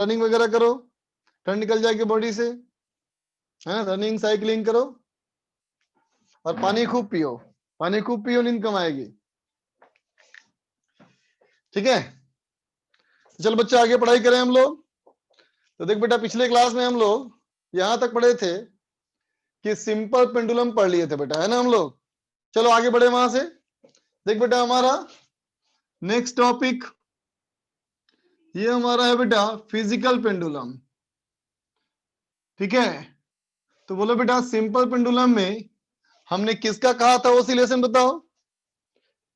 Running वगैरह करो, ठंड निकल जाएगी बॉडी से, है ना। रनिंग साइकिलिंग करो और पानी खूब पियो, पानी खूब पियो, नींद कम आएगी। ठीक है, चल बच्चे आगे पढ़ाई करें हम लोग। तो देख बेटा, पिछले क्लास में हम लोग यहां तक पढ़े थे कि सिंपल पेंडुलम पढ़ लिए थे बेटा, है ना हम लोग। चलो आगे बढ़े वहां से। देख बेटा, हमारा नेक्स्ट टॉपिक ये हमारा है बेटा फिजिकल पेंडुलम। ठीक है, तो बोलो बेटा, सिंपल पेंडुलम में हमने किसका कहा था ऑसिलेशन, बताओ।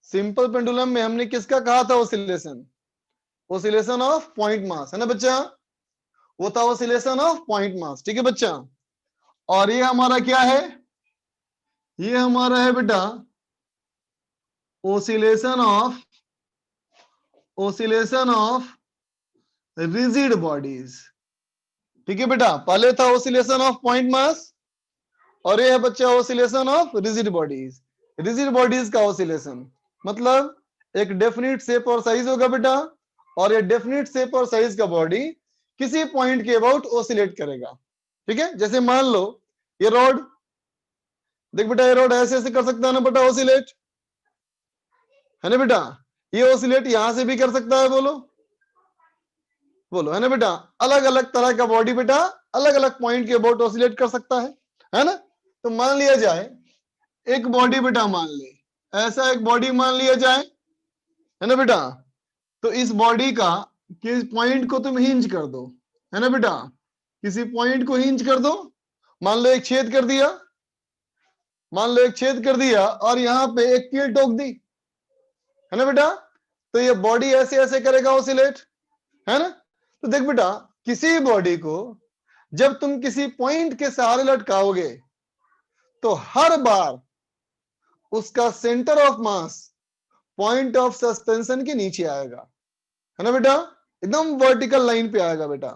सिंपल पेंडुलम में हमने किसका कहा था oscillation? Oscillation of point mass, है ना बच्चा। वो था ऑसिलेशन ऑफ पॉइंट मास। ठीक है बच्चा, और ये हमारा क्या है? ये हमारा है बेटा ऑसिलेशन ऑफ रिजिड बॉडीज। ठीक है बेटा, पहले था ऑसिलेशन ऑफ पॉइंट मास, और ये है बच्चा oscillation of rigid bodies. Rigid bodies का ऑसिलेशन मतलब एक डेफिनिट शेप और साइज होगा बेटा, और ये डेफिनिट शेप और साइज का बॉडी किसी पॉइंट के अबाउट ऑसिलेट करेगा। ठीक है, जैसे मान लो ये रॉड, देख बेटा ये रॉड ऐसे ऐसे कर सकता है ना बेटा ऑसिलेट, है ना बेटा। ये ऑसिलेट यहां से भी कर सकता है, बोलो बोलो, है ना बेटा। अलग अलग तरह का बॉडी बेटा अलग अलग पॉइंट के अबाउट ऑसिलेट कर सकता है ना। तो मान लिया जाए एक बॉडी बेटा, मान ले ऐसा एक बॉडी मान लिया जाए, है ना बेटा। तो इस बॉडी का किस पॉइंट को तुम हिंज कर दो, है ना बेटा, किसी पॉइंट को हिंज कर दो। मान लो एक छेद कर दिया, मान लो एक छेद कर दिया और यहां पे एक कील ठोक दी, है ना बेटा। तो ये बॉडी ऐसे ऐसे करेगा ऑसिलेट, है ना। तो देख बेटा, किसी बॉडी को जब तुम किसी पॉइंट के सहारे लटकाओगे तो हर बार उसका centre of mass point of suspension के नीचे आएगा, है ना बेटा, एकदम वर्टिकल लाइन पे आएगा बेटा,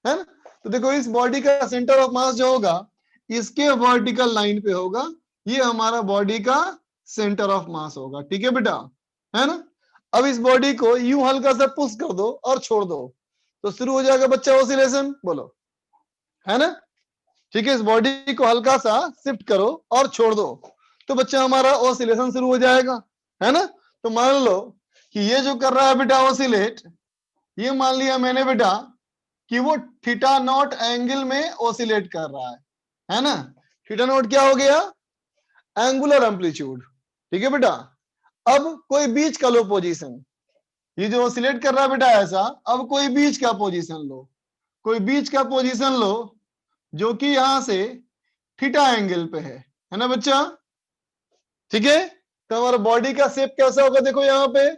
है ना। तो देखो इस बॉडी का सेंटर ऑफ मास जो होगा इसके वर्टिकल लाइन पे होगा, ये हमारा बॉडी का सेंटर ऑफ मास होगा। ठीक है बेटा, है ना। अब इस बॉडी को यूं हल्का सा पुश कर दो और छोड़ दो तो शुरू हो जाएगा बच्चा ऑसिलेशन, बोलो, है ना। ठीक है, इस बॉडी को हल्का सा शिफ्ट करो और छोड़ दो तो बच्चा हमारा ऑसिलेशन शुरू हो जाएगा, है ना। तो मान लो कि ये जो कर रहा है बेटा ऑसिलेट, ये मान लिया मैंने बेटा कि वो थीटा नॉट एंगल में ऑसिलेट कर रहा है ना। थीटा नॉट क्या हो गया? Angular amplitude. ठीक है बेटा, अब कोई बीच का लो पोजीशन, ये जो ऑसिलेट कर रहा है बेटा ऐसा, अब कोई बीच का पोजीशन लो, कोई बीच का पोजीशन लो जो कि यहां से थीटा एंगल पे है ना बच्चा। ठीक है, तो हमारा बॉडी का शेप कैसा होगा, देखो यहाँ पे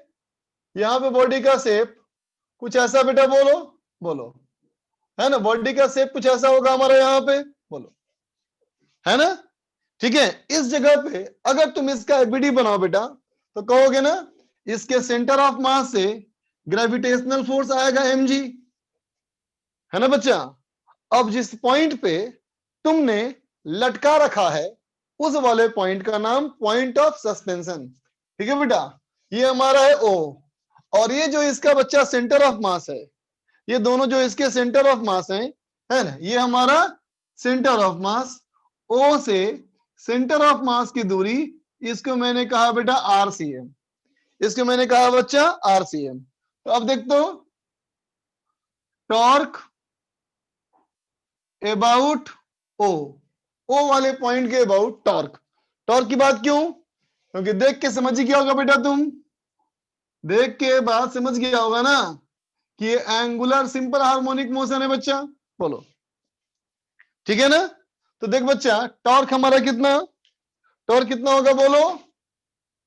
बॉडी का शेप कुछ ऐसा बेटा, बोलो बोलो, है ना। बॉडी का शेप कुछ ऐसा होगा हमारा यहाँ पे, बोलो, है ना। ठीक है, इस जगह पे अगर तुम इसका एबीडी बनाओ बेटा तो कहोगे ना इसके सेंटर ऑफ मास से ग्रेविटेशनल फोर्स आएगा mg, है ना बच्चा। अब जिस पॉइंट पे तुमने लटका रखा है उस वाले पॉइंट का नाम पॉइंट ऑफ सस्पेंशन। ठीक है बेटा, ये हमारा है O, और ये जो इसका बच्चा सेंटर ऑफ मास है, ये दोनों जो इसके सेंटर ऑफ मास है ना, ये हमारा सेंटर ऑफ मास, O से सेंटर ऑफ मास की दूरी, इसको मैंने कहा बेटा RCM, इसको मैंने कहा बच्चा RCM। तो अब देख दो टॉर्क अबाउट ओ वाले पॉइंट के अबाउट टॉर्क। टॉर्क की बात क्यों? क्योंकि देख के समझ गया होगा बेटा, तुम देख के बात समझ गया होगा ना कि ये एंगुलर सिंपल हार्मोनिक मोशन है बच्चा, बोलो, ठीक है ना। तो देख बच्चा, टॉर्क हमारा कितना, टॉर्क कितना होगा बोलो,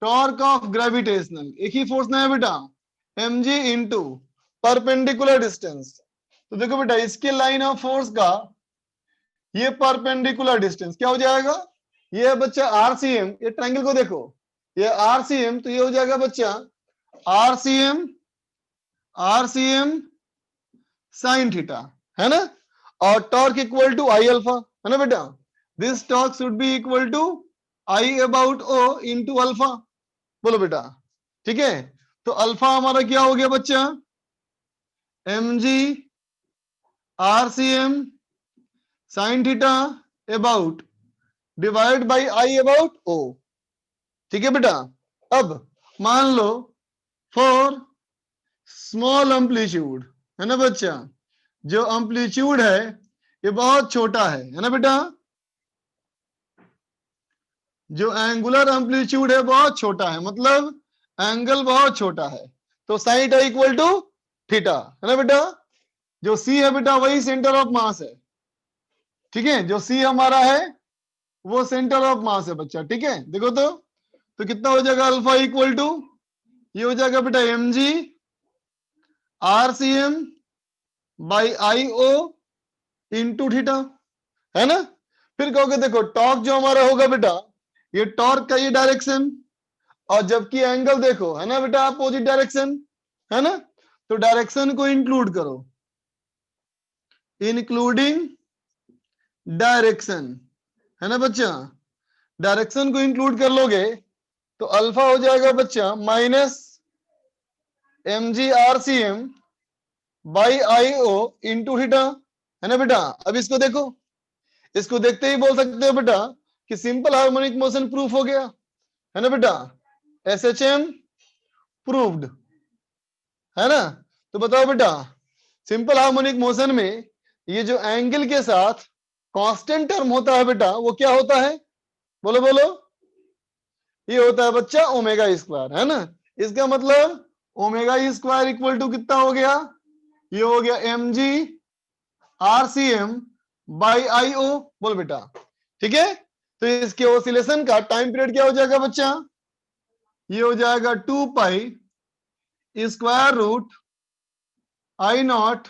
टॉर्क ऑफ ग्रेविटेशनल, एक ही फोर्स ना है बेटा, mg इंटू परपेंडिकुलर डिस्टेंस। तो देखो बेटा, इसके लाइन ऑफ फोर्स का ये परपेंडिकुलर डिस्टेंस क्या हो जाएगा, ये है बच्चा RCM, ये ट्रायंगल को देखो, ये RCM, तो ये हो जाएगा बच्चा RCM साइन थीटा, है ना। और torque equal to I alpha, है ना बेटा। This torque should be equal to I about O into alpha, बोलो बेटा। ठीक है, तो अल्फा हमारा क्या हो गया बच्चा, mg RCM sin theta about divide by I about O. ठीक है बेटा। अब मान लो फॉर स्मॉल एम्पलीट्यूड, है ना बच्चा, जो एम्पलीट्यूड है ये बहुत छोटा है ना बेटा, जो एंगुलर एम्पलीट्यूड है बहुत छोटा है, मतलब एंगल बहुत छोटा है, तो sine theta equal to theta, है ना बेटा। जो सी है बेटा वही सेंटर ऑफ मास है, ठीक है, जो सी हमारा है वो सेंटर ऑफ मास है बच्चा, ठीक है। देखो तो कितना हो जाएगा, अल्फा इक्वल टू, ये हो जाएगा बेटा M G R C M by I O into theta, है ना। फिर कहोगे देखो टॉर्क जो हमारा होगा बेटा, ये टॉर्क का ये डायरेक्शन, और जबकि एंगल देखो है ना बेटा अपोजिट डायरेक्शन, है ना। तो डायरेक्शन को इंक्लूड करो, इंक्लूडिंग डायरेक्शन, है ना बच्चा। डायरेक्शन को इंक्लूड कर लोगे तो अल्फा हो जाएगा बच्चा minus M G R C M by I O into theta, है ना बेटा। अब इसको देखो, इसको देखते ही बोल सकते हो बेटा कि सिंपल हार्मोनिक मोशन प्रूफ हो गया, है ना बेटा, एसएचएम प्रूव्ड, है ना। तो बताओ बेटा सिंपल हार्मोनिक मोशन में ये जो एंगल के साथ कांस्टेंट टर्म होता है बेटा वो क्या होता है, बोलो बोलो, ये होता है बच्चा ओमेगा स्क्वायर, है ना। इसका मतलब ओमेगा स्क्वायर इक्वल टू कितना हो गया, ये हो गया M G R C M by I O, बोल बेटा, ठीक है। तो इसके ऑसिलेशन का टाइम पीरियड क्या हो जाएगा बच्चा, ये हो जाएगा 2 pi square root I naught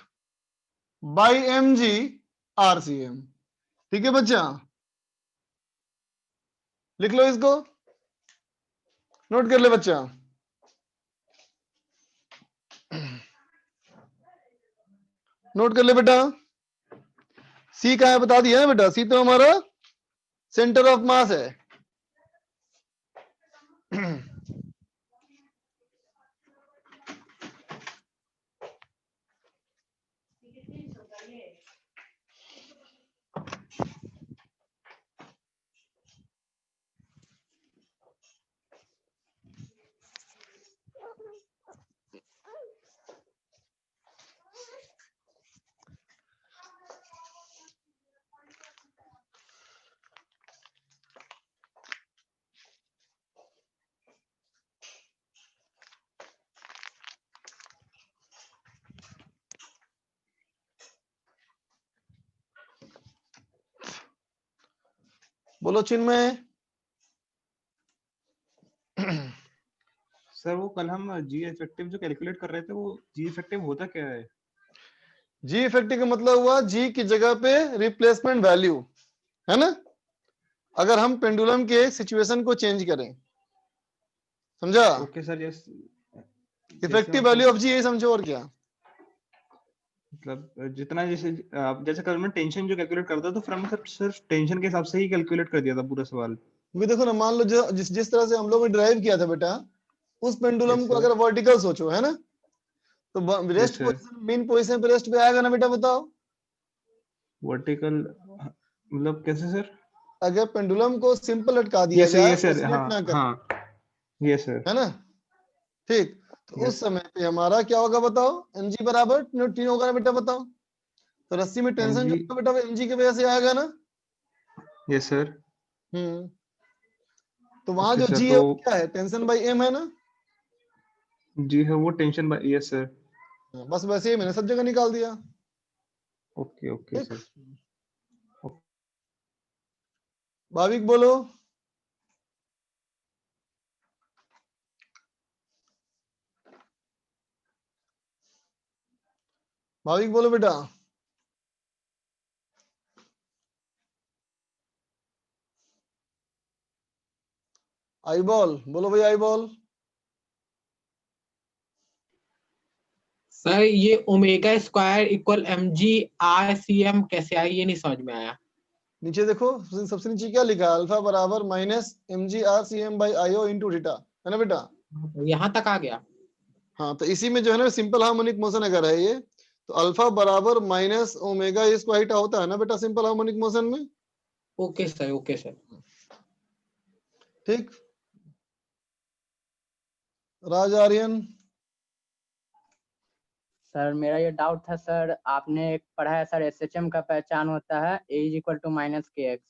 by M G R C M, ठीक है बच्चा। लिख लो इसको, नोट कर ले बच्चा। नोट कर ले बेटा, सी कहाँ है बता दिया है बेटा, सी तो हमारा सेंटर ऑफ मास है। बोलो चिन्मय। सर वो कल हम जी इफेक्टिव जो कैलकुलेट कर रहे थे, वो जी इफेक्टिव होता क्या है? जी इफेक्टिव का मतलब हुआ जी की जगह पे रिप्लेसमेंट वैल्यू, है ना। अगर हम पेंडुलम के सिचुएशन को चेंज करें, समझा। Okay sir, yes. जैसे इफेक्टिव वैल्यू ऑफ मतलब जी यही समझो, और क्या। जितना जैसे जैसे कल मैं टेंशन जो कैलकुलेट करता था, तो फिर हमने सिर्फ टेंशन के हिसाब से ही कैलकुलेट कर दिया था पूरा सवाल। क्योंकि देखो ना, मान लो जो जिस तरह से हम लोग ने ड्राइव किया था बेटा, उस पेंडुलम यस को सर। अगर वर्टिकल सोचो, है ना, तो rest yes sir. Position main position पे रेस्ट पे आएगा ना बेटा, बताओ। वर्टिकल मतलब कैसे सर? अगर पेंडुलम को सिंपल लटका दिया यस सर, जाए, यस सर, ओसिलेट हाँ ना करे, हाँ। Yes sir. है ना, ठीक। तो उस यस। समय पे हमारा क्या होगा बताओ, mg बराबर टी होगा ना बेटा, बताओ। तो रस्सी में एम टेंशन जी। जो होगा बेटा वो mg की वजह से आएगा ना। Yes sir. हम्म। तो वहां ओके जो सर, जी है तो वो क्या है, टेंशन बाई एम है ना। जी है वो टेंशन बाय, यस सर। बस वैसे ही मैंने सब जगह निकाल दिया, ओके ओके ठीक। सर। भाविक बोलो। भाविक बोलो बेटा। आई बॉल बोलो भाई, आई बॉल। सर ये omega square equal M G R C M कैसे आई, ये नहीं समझ में आया। नीचे देखो, सबसे नीचे क्या लिखा है, अल्फा बराबर minus M G R C M by I O into theta, है ना बेटा। यहाँ तक आ गया। हाँ तो इसी में जो है ना सिंपल हार्मोनिक मोशन अगर है ये, तो अल्फा बराबर माइनस ओमेगा स्क्वायर होता है ना बेटा सिंपल हार्मोनिक मोशन में। Okay sir, okay sir. ठीक, राज आर्यन। सर मेरा ये डाउट था सर, आपने एक पढ़ा है सर एसएचएम का पहचान होता है A is equal to minus K X.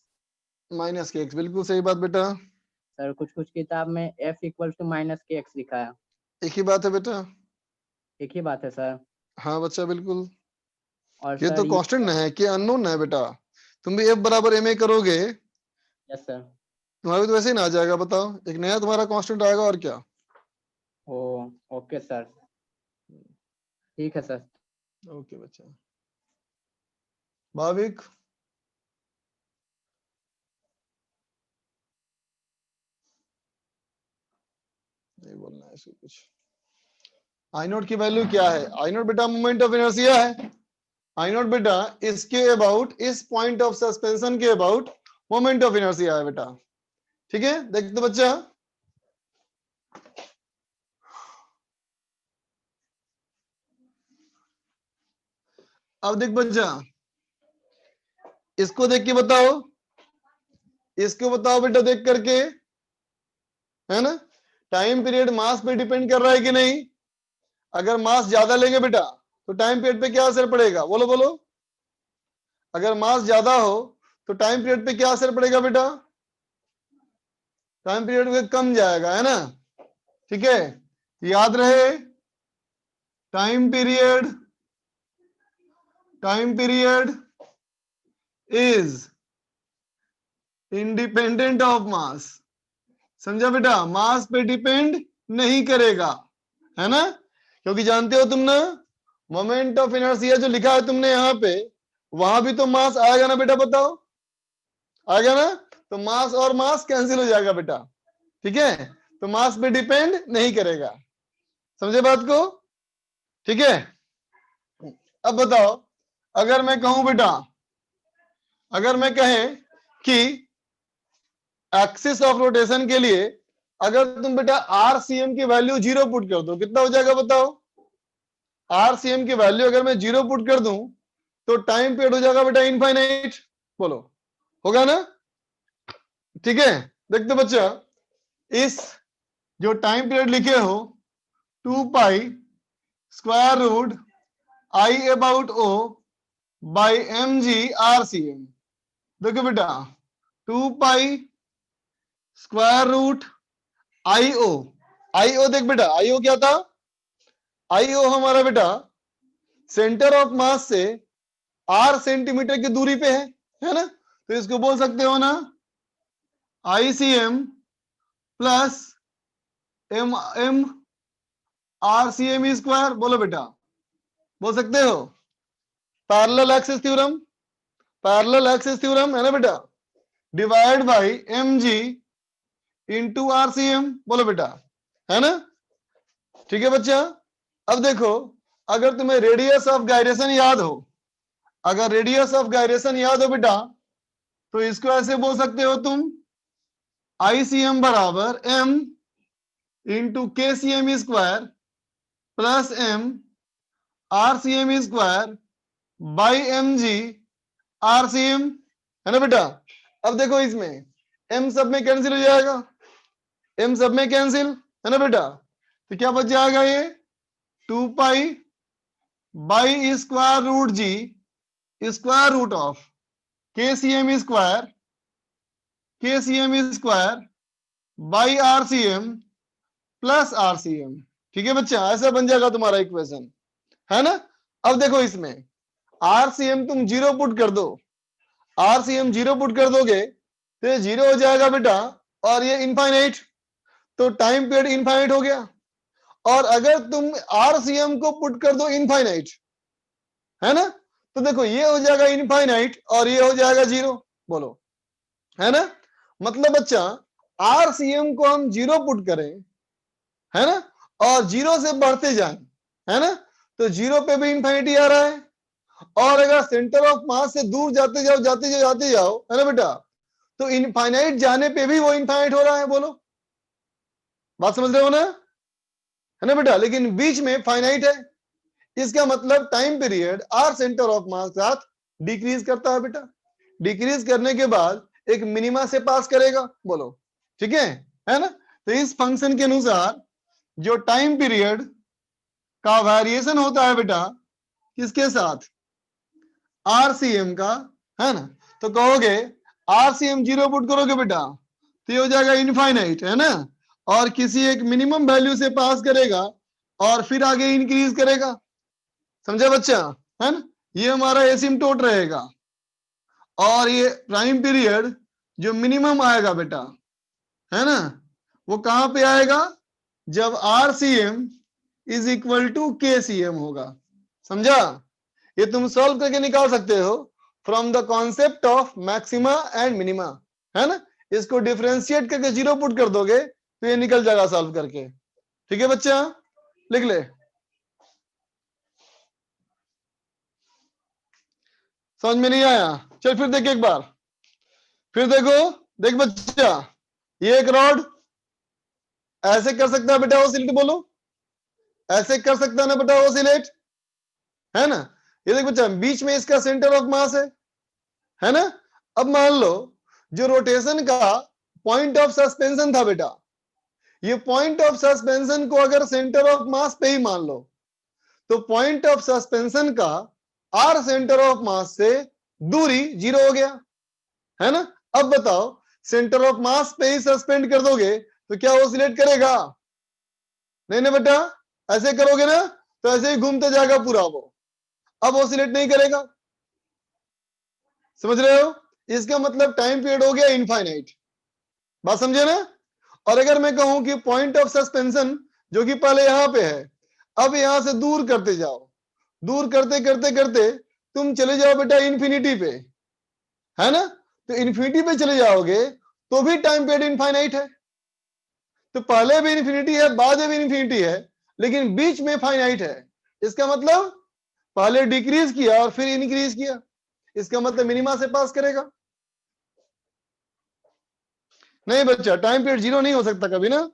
Minus K X, बिल्कुल सही बात बेटा। सर कुछ कुछ किताब में F equal to minus K x लिखा है। एक ही बात है बेटा। एक ही बात है सर। हाँ बच्चा बिल्कुल, और ये सर तो कांस्टेंट है कि अननोन है बेटा। तुम भी F बराबर एम ए करोगे, यस सर। तुम्हारा भी तो वैसे ही ना आ जाएगा। बताओ, एक नया तुम्हारा कांस्टेंट आएगा और क्या। ओ ओके सर, ठीक है सर। ओके बच्चा। भाविक। नहीं बोलना है इसको कुछ। आई नोट की वैल्यू क्या है? आई नोट बेटा मोमेंट ऑफ इनर्शिया है। आई नोट बेटा इसके अबाउट, इस पॉइंट ऑफ सस्पेंशन के अबाउट मोमेंट ऑफ इनर्शिया है बेटा। ठीक है, देखते तो बच्चा। अब देख बच्चा, इसको देख के बताओ, इसको बताओ बेटा देख करके, है ना। टाइम पीरियड मास पे डिपेंड कर रहा है कि नहीं? अगर मास ज्यादा लेंगे बेटा तो टाइम पीरियड पे क्या असर पड़ेगा? बोलो बोलो। अगर मास ज्यादा हो तो टाइम पीरियड पे क्या असर पड़ेगा बेटा? टाइम पीरियड पे कम जाएगा, है ना। ठीक है, याद रहे time period is independent of mass. समझा बेटा, मास पे डिपेंड नहीं करेगा, है ना। क्योंकि जानते हो तुम ना, मोमेंट ऑफ इनर्शिया जो लिखा है तुमने यहाँ पे, वहां भी तो मास आएगा ना बेटा, बताओ आएगा ना। तो मास और मास कैंसिल हो जाएगा बेटा। ठीक है, तो मास पे डिपेंड नहीं करेगा। समझे बात को? ठीक है, अब बताओ, अगर मैं कहूं बेटा, अगर मैं कहें कि एक्सिस ऑफ रोटेशन के लिए अगर तुम बेटा आरसीएम की वैल्यू 0 पुट कर दो, कितना हो जाएगा बताओ? आरसीएम की वैल्यू अगर मैं 0 पुट कर दूं तो टाइम पीरियड हो जाएगा बेटा इनफाइनाइट। बोलो, होगा ना? ठीक है, देखते बच्चा, इस जो टाइम पीरियड लिखे हो 2 pi square root I about O by M G R C M. देखो बेटा 2 pi square root I O, I O देख बेटा, आईओ क्या था? आईओ हमारा बेटा सेंटर ऑफ मास से आर सेंटीमीटर की दूरी पे है ना। तो इसको बोल सकते हो ना I C M plus M M R C M square. बोलो बेटा, बोल सकते हो। Parallel axis theorem, parallel axis theorem है ना बेटा, divide by M G into R C M. बोलो बेटा, है ना। ठीक है बच्चा, अब देखो, अगर तुम्हें रेडियस ऑफ गायरेशन याद हो, अगर रेडियस ऑफ गायरेशन याद हो बेटा, तो इसको ऐसे बोल सकते हो तुम, आईसीएम बराबर M into K C M square plus M R C M square by M G R C M, है ना बेटा। अब देखो इसमें एम सब में कैंसिल हो जाएगा, एम सब में कैंसिल, है ना बेटा। तो क्या बच जाएगा? ये 2 pi by square root G square root of K C M square by RCM plus RCM. ठीक है बच्चा, ऐसा बन जाएगा तुम्हारा इक्वेशन, है ना। अब देखो इसमें आरसीएम तुम 0 पुट कर दो, आरसीएम 0 पुट कर दोगे तो ये 0 हो जाएगा बेटा, और ये इनफाइनाइट, तो टाइम पीरियड इनफाइनाइट हो गया। और अगर तुम आरसीएम को पुट कर दो इनफाइनाइट, है ना, तो देखो ये हो जाएगा इनफाइनाइट और ये हो जाएगा 0। बोलो, है ना। मतलब बच्चा आरसीएम को हम 0 पुट करें, है ना, और 0 से बढ़ते जाएं, है ना, तो 0 पे भी इनफाइनिटी आ रहा है। और अगर सेंटर ऑफ मास से दूर जाते जाओ, है ना बेटा, तो इनफाइनाइट जाने पे भी वो इनफाइनाइट हो रहा है। बोलो, बात समझ रहे हो ना, है ना बेटा। लेकिन बीच में फाइनाइट है, इसका मतलब time period or centre of mass के साथ डिक्रीज करता है बेटा। डिक्रीज करने के बाद एक मिनिमा से पास करेगा, बोलो ठीक है ना। तो इस फंक्शन के अनुसार जो टाइम पीरियड का वेरिएशन होता है बेटा किसके साथ, आरसीएम का, है ना। तो कहोगे आरसीएम 0 पुट करोगे बेटा तो ये हो जाएगा इनफाइनाइट, है ना। और किसी एक मिनिमम वैल्यू से पास करेगा और फिर आगे इंक्रीज करेगा, समझा बच्चा, है ना। ये हमारा एसिम्पटोट रहेगा। और ये प्राइम पीरियड जो मिनिमम आएगा बेटा, है ना, वो कहां पे आएगा, जब R C M is equal to K C M होगा, समझा। ये तुम सॉल्व करके निकाल सकते हो from the concept of maxima and minima, है ना। इसको डिफरेंशिएट करके 0 पुट कर दोगे तो ये निकल जाएगा सॉल्व करके। ठीक है बच्चा, लिख ले। समझ में नहीं आया, चल फिर देख एक बार, फिर देखो, देख बच्चा, ये एक रॉड ऐसे कर सकता है बेटा ऑसिलेट, बोलो ऐसे कर सकता है ना बेटा ऑसिलेट, है ना। ये देख बच्चा बीच में इसका सेंटर ऑफ मास है ना। अब मान लो जो रोटेशन का पॉइंट ऑफ सस्पेंशन था बेटा, ये पॉइंट ऑफ सस्पेंशन को अगर सेंटर ऑफ मास पे ही मान लो तो पॉइंट ऑफ सस्पेंशन का आर सेंटर ऑफ मास से दूरी 0 हो गया, है ना। अब बताओ सेंटर ऑफ मास पे ही सस्पेंड कर दोगे तो क्या ऑसिलेट करेगा, नहीं ना बेटा। ऐसे करोगे ना तो ऐसे ही घूमते जाएगा पूरा वो, अब ऑसिलेट नहीं करेगा, समझ रहे हो। इसका मतलब टाइम पीरियड हो गया इनफाइनाइट, बात समझे ना। और अगर मैं कहूं कि पॉइंट ऑफ सस्पेंशन जो कि पहले यहां पे है, अब यहां से दूर करते जाओ, दूर करते करते करते तुम चले जाओ बेटा इन्फिनिटी पे, है ना। तो इन्फिनिटी पे चले जाओगे तो भी टाइम पीरियड इनफाइनाइट है। तो पहले भी इन्फिनिटी है, बाद में भी इन्फिनिटी है, लेकिन बीच में फाइनाइट है। इसका मतलब पहले डिक्रीज किया और फिर इंक्रीज किया, इसका मतलब मिनिमा से पास करेगा। नहीं बच्चा, टाइम पीरियड 0 नहीं हो सकता कभी ना।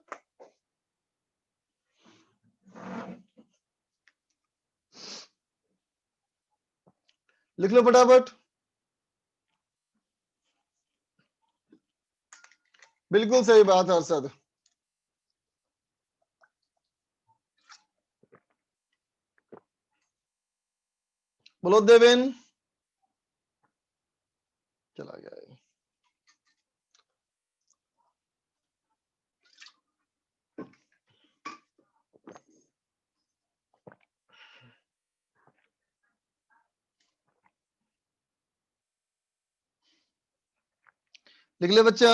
लिख लो फटाफट, बिल्कुल सही बात है अरशद। बोलो देवेन, चला गया है। लिख ले बच्चा,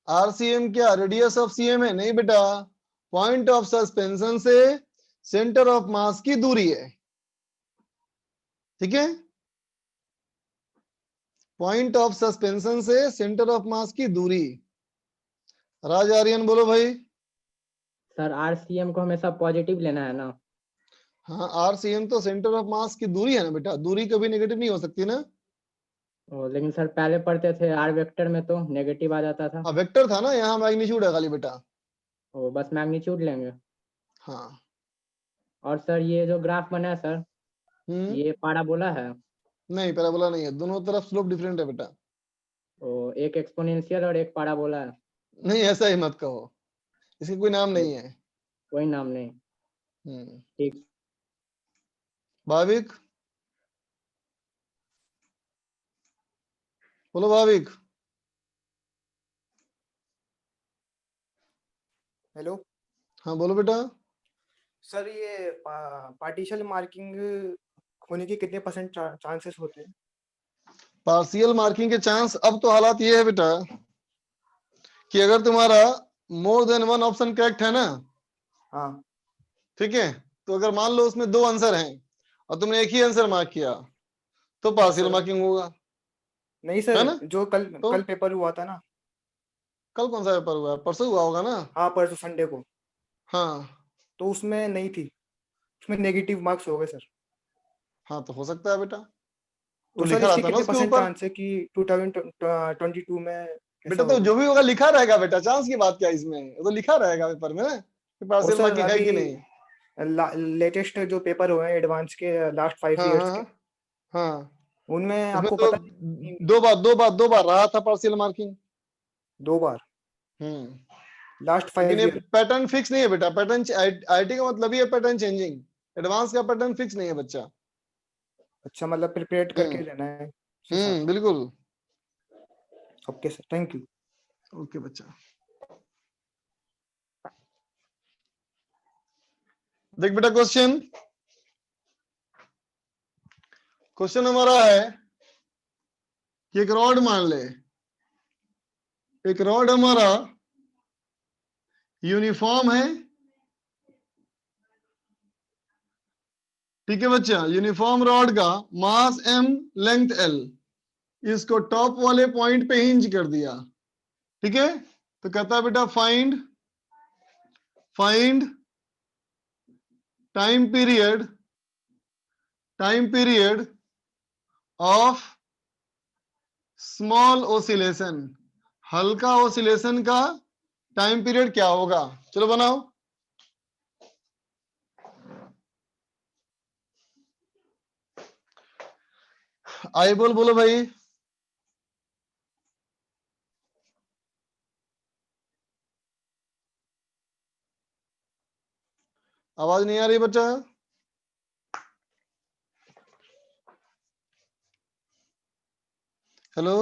आरसीएम क्या रेडियस ऑफ सीएम है, नहीं बेटा, पॉइंट ऑफ सस्पेंशन से सेंटर ऑफ मास की दूरी है, ठीक है। पॉइंट ऑफ सस्पेंशन से सेंटर ऑफ मास की दूरी। राज आर्यन बोलो भाई। सर आरसीएम को हमेशा पॉजिटिव लेना है ना। हाँ, आरसीएम तो सेंटर ऑफ मास की दूरी है ना बेटा, दूरी कभी नेगेटिव नहीं हो सकती ना। लेकिन सर पहले पढ़ते थे आर वेक्टर में तो नेगेटिव आ जाता था। वेक्टर था ना, यहाँ मैग्नीट्यूड है खाली बेटा। बस मैग्नीट्यूड लेंगे। हाँ। और सर ये जो ग्राफ बना है सर, ये पाराबोला है। नहीं पैराबोला नहीं है, दोनों तरफ स्लोप डिफरेंट है बेटा। एक एक्सपोनेंशियल और एक पाराबोला है। नहीं ऐसा ही मत कहो, इसका कोई नाम नहीं है। कोई नाम नहीं। ठीक। भाविक बोलो, भाविक। हेलो हाँ बोलो बेटा। सर, ये पार्टिशियल मार्किंग होने के कितने % चांसेस होते हैं? पार्शियल मार्किंग के चांस, अब तो हालात ये है बेटा कि अगर तुम्हारा more than one option correct है ना, हाँ ठीक है, तो अगर मान लो उसमें 2 आंसर हैं और तुमने एक ही आंसर मार्क किया तो पार्शियल सर। मार्किंग होगा, नहीं है सर, ना। जो तो कल पेपर हुआ था ना, कल कौन सा पेपर हुआ है? परसों हुआ होगा ना? हाँ परसों संडे को, हाँ तो उसमें नहीं थी, उसमें नेगेटिव मार्क्स हो गए सर। हाँ, तो हो सकता है बेटा, तो तो सर लिखा इसके रहता ना कितने उसके परसेंट ऊपर। चांस है कि 2022 में ऐसा बेटा तो होगा? जो भी होगा लिखा रहेगा बेटा, चांस की बात क्या है इसमें, वो तो लिखा रहेगा पेपर में ना कि और पार्शियल सर मार्किंग है कि अभी नहीं। लेटेस्ट जो पेपर हुए हैं एडवांस के लास्ट 5 हाँ इयर्स के, हाँ हाँ, उनमें उसमें आपको तो पता है कि दो बार रहा था पार्शियल मार्किंग। 2 बार हम्म। लास्ट लेकिन 5 ये ईयर। पैटर्न फिक्स नहीं है बेटा, पैटर्न आईटी का मतलब ही है पैटर्न चेंजिंग। एडवांस का पैटर्न फिक्स नहीं है बच्चा। अच्छा, मतलब प्रिपेयर करके हम्म लेना है उस हिसाब से। बिल्कुल। Okay sir, thank you. Okay बच्चा, देख बेटा क्वेश्चन, क्वेश्चन हमारा है कि एक रॉड मान ले, एक रॉड हमारा यूनिफॉर्म है, ठीक है बच्चा, यूनिफॉर्म रॉड का मास m, लेंथ l, इसको टॉप वाले पॉइंट पे हिंज कर दिया, ठीक है। तो कहता है बेटा find time period of small oscillation, हल्का ओसिलेशन का टाइम पीरियड क्या होगा। चलो बनाओ, आई बोलो भाई। आवाज नहीं आ रही बच्चा? हेलो,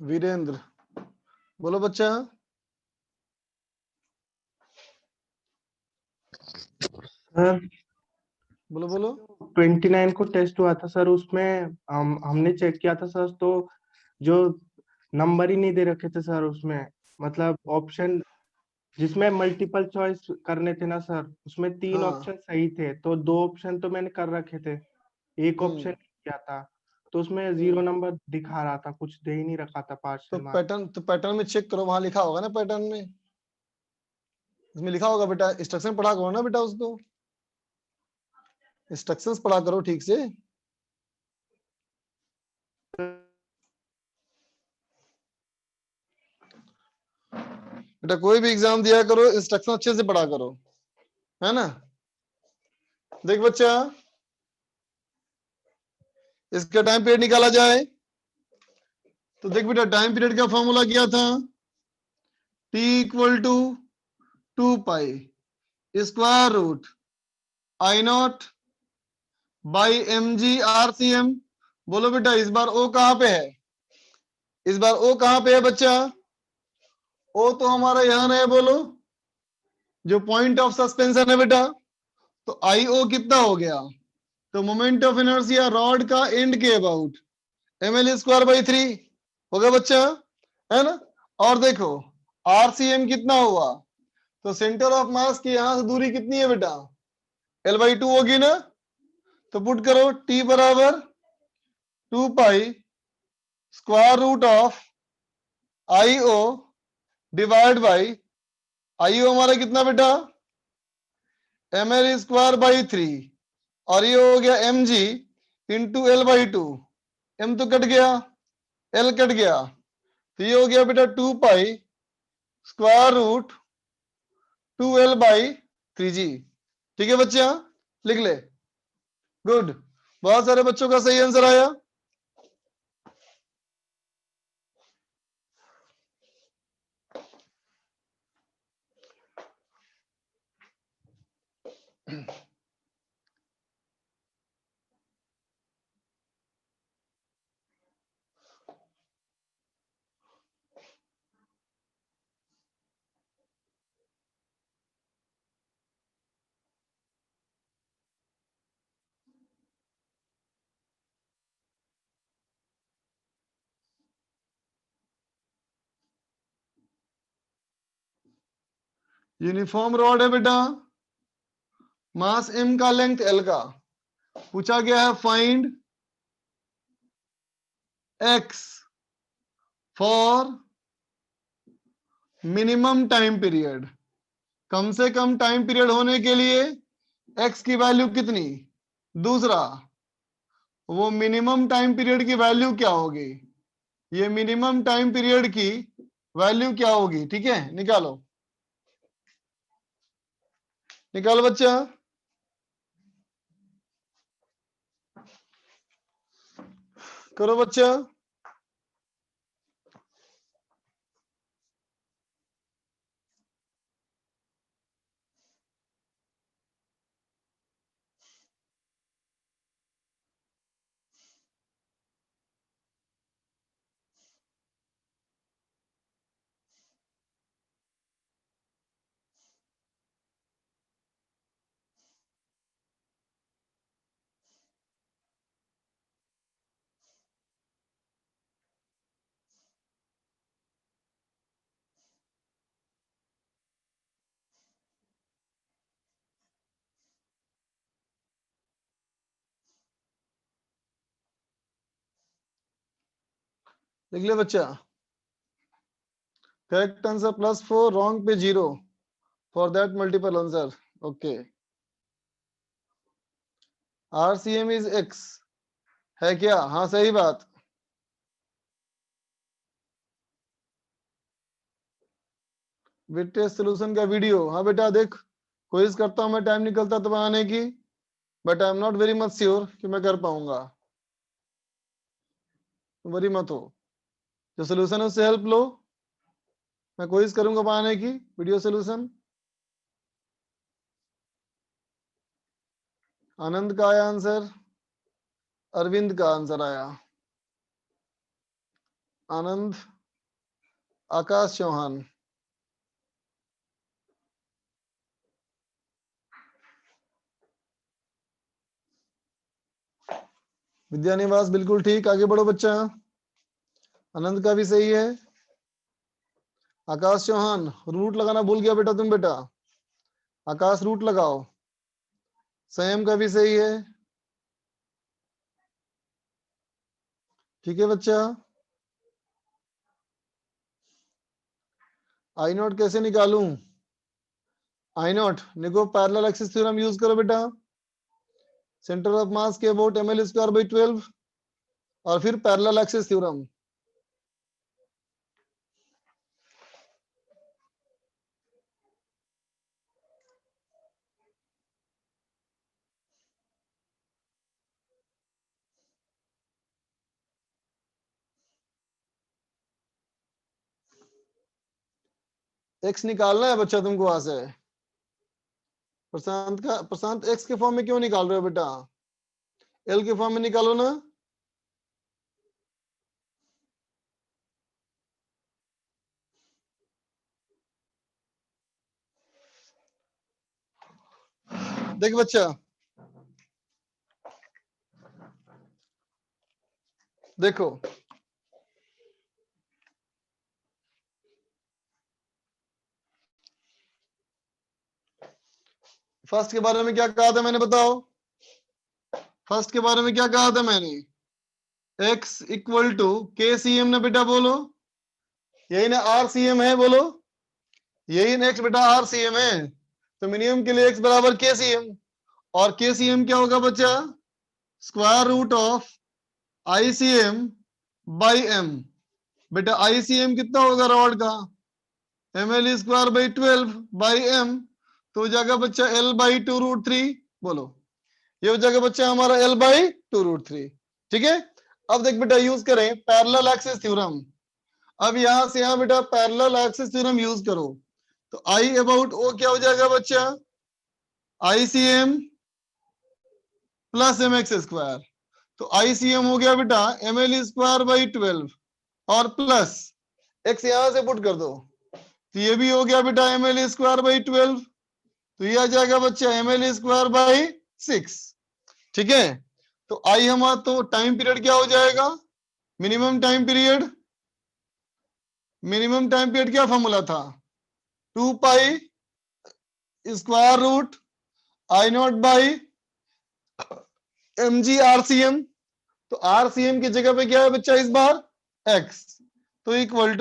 वीरेंद्र बोलो बच्चा। सर बोलो। 29 को टेस्ट हुआ था सर, उसमें हमने चेक किया था सर, तो जो नंबर ही नहीं दे रखे थे सर उसमें, मतलब ऑप्शन जिसमें मल्टीपल चॉइस करने थे ना सर, उसमें 3 हाँ। ऑप्शन सही थे, तो 2 ऑप्शन तो मैंने कर रखे थे, एक ऑप्शन किया था, तो उसमें 0 नंबर दिखा रहा था, कुछ दे ही नहीं रखा था तो पार्शियल मार्क। पैटर्न में चेक करो, वहां लिखा होगा ना पैटर्न में, उसमें लिखा होगा बेटा, इंस्ट्रक्शन पढ़ा करो ना बेटा, उसको इंस्ट्रक्शंस पढ़ा करो ठीक से। बेटा कोई भी एग्जाम दिया करो, इंस्ट्रक्शन अच्छे से पढ़ा करो, है ना। देख बच्चा, इसका टाइम पीरियड निकाला जाए, तो देख बेटा टाइम पीरियड का फॉर्मूला क्या था, T equal to 2 pi square root I naught by mg/cm। बोलो बेटा इस बार O कहां पे है, इस बार O कहां पे है बच्चा, O तो हमारा यहां है, बोलो जो पॉइंट ऑफ सस्पेंशन है बेटा। तो IO कितना हो गया, तो मोमेंट ऑफ इनर्शिया रॉड का एंड के अबाउट ml²/3 हो गया बच्चा, है ना। और देखो RCM कितना हुआ, तो सेंटर ऑफ मास की यहां से दूरी कितनी है बेटा, L/2 होगी ना। तो पुट करो T बराबर 2 pi square root of IO divide by IO हमारा कितना बेटा ml²/3, और ये हो गया mg इंटू L/2, m तो कट गया, L कट गया, तो ये हो गया बेटा 2 पाई स्क्वायर रूट 2L/3g। ठीक है बच्चा, लिख ले। गुड, बहुत सारे बच्चों का सही आंसर आया। यूनिफॉर्म रॉड है बेटा, मास m का, लेंथ l का। पूछा गया है find x for minimum time period. कम से कम टाइम पीरियड होने के लिए x की वैल्यू कितनी। दूसरा, वो मिनिमम टाइम पीरियड की वैल्यू क्या होगी, ये मिनिमम टाइम पीरियड की वैल्यू क्या होगी। ठीक है, निकालो निकालो बच्चा। करो बच्चा। लिख ले बच्चा। करेक्ट आंसर +4, रॉन्ग पे 0 for that multiple answer. Okay, RCM is x है क्या। हाँ सही बात। विटेज सोल्यूशन का वीडियो, हाँ बेटा देख, कोशिश करता हूं मैं, टाइम निकलता तो बनाने की, but I am not very much sure कि मैं कर पाऊंगा। वरी मत हो, जो सोल्यूशन है उससे हेल्प लो, मैं कोशिश करूंगा बनाने की वीडियो सोल्यूशन। आनंद का आया आंसर, अरविंद का आंसर आया। आनंद, आकाश चौहान, विद्यानिवास बिल्कुल ठीक। आगे बढ़ो बच्चा। आनंद का भी सही है। आकाश चौहान, रूट लगाना भूल गया बेटा तुम बेटा, आकाश रूट लगाओ। संयम का भी सही है। ठीक है बच्चा। आई नॉट कैसे निकालूं। आई नॉट देखो, पैरेलल एक्सिस थ्योरम यूज करो बेटा। सेंटर ऑफ मास के अबाउट ml²/12 और फिर पैरेलल एक्सिस थ्योरम। एक्स निकालना है बच्चा तुमको वहां से। प्रशांत एक्स के फॉर्म में क्यों निकाल रहे हो बेटा, एल के फॉर्म में निकालो ना। देख बच्चा, देखो फर्स्ट के बारे में क्या कहा था मैंने, बताओ। फर्स्ट के बारे में क्या कहा था मैंने, x = KCM ना बेटा, बोलो यही ना, RCM है, बोलो यही ना x बेटा, RCM है। तो मिनिमम के लिए x बराबर KCM, और KCM क्या होगा बच्चा, square root of ICM by m। बेटा ICM कितना होगा रॉड का, ml²/12 बाई m। तो हो जाएगा बच्चा L/2√3। बोलो, ये हो जाएगा बच्चा हमारा L/2√3। ठीक है, अब देख बेटा यूज करें पैरेलल एक्सिस थ्योरम। अब यहां से यहां बेटा पैरेलल एक्सिस थ्योरम यूज करो, तो I अबाउट O क्या हो जाएगा बच्चा, ICM प्लस MX²। तो ICM हो गया बेटा ML²/12 और प्लस x यहां से पुट कर दो, तो ये भी हो गया बेटा ML²/12, तो ये आ जाएगा बच्चा ML²/6। ठीक है, तो आई हमारा तो टाइम पीरियड क्या हो जाएगा, minimum time period. Minimum time period क्या फॉर्मूला था, 2 pi square root I0/mg RCM। तो RCM की जगह पे क्या है बच्चा इस बार x, तो इक्वल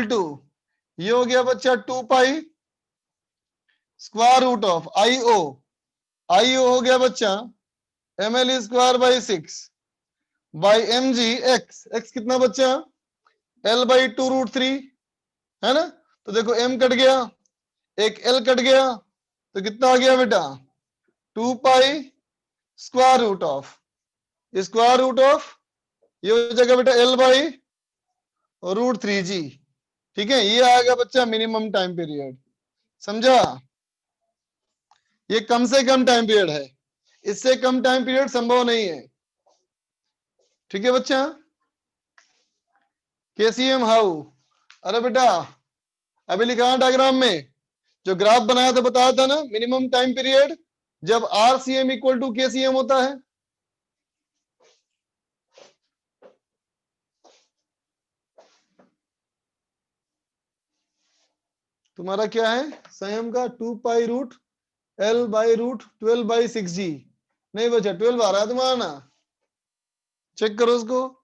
टू ये हो गया बच्चा 2 pi square root of IO हो गया बच्चा ML²/6 बाई mg x कितना बच्चा L/2√3 है ना। तो देखो m कट गया, एक L कट गया, तो कितना आ गया बेटा 2 पाई स्क्वायर रूट ऑफ ये हो जाएगा बेटा L/√3g। ठीक है, ये आएगा बच्चा मिनिमम टाइम पीरियड। समझा, ये कम से कम टाइम पीरियड है, इससे कम टाइम पीरियड संभव नहीं है। ठीक है बच्चा, KCM हाउ, अरे बेटा अभी लिखा डायग्राम में जो ग्राफ बनाया था, बताया था ना मिनिमम टाइम पीरियड जब RCM इक्वल टू KCM होता है। तुम्हारा क्या है संयम का 2 पाई रूट L/√12/6g। नहीं बच्चा 12 आ रहा है तुम्हारा ना, चेक करो उसको।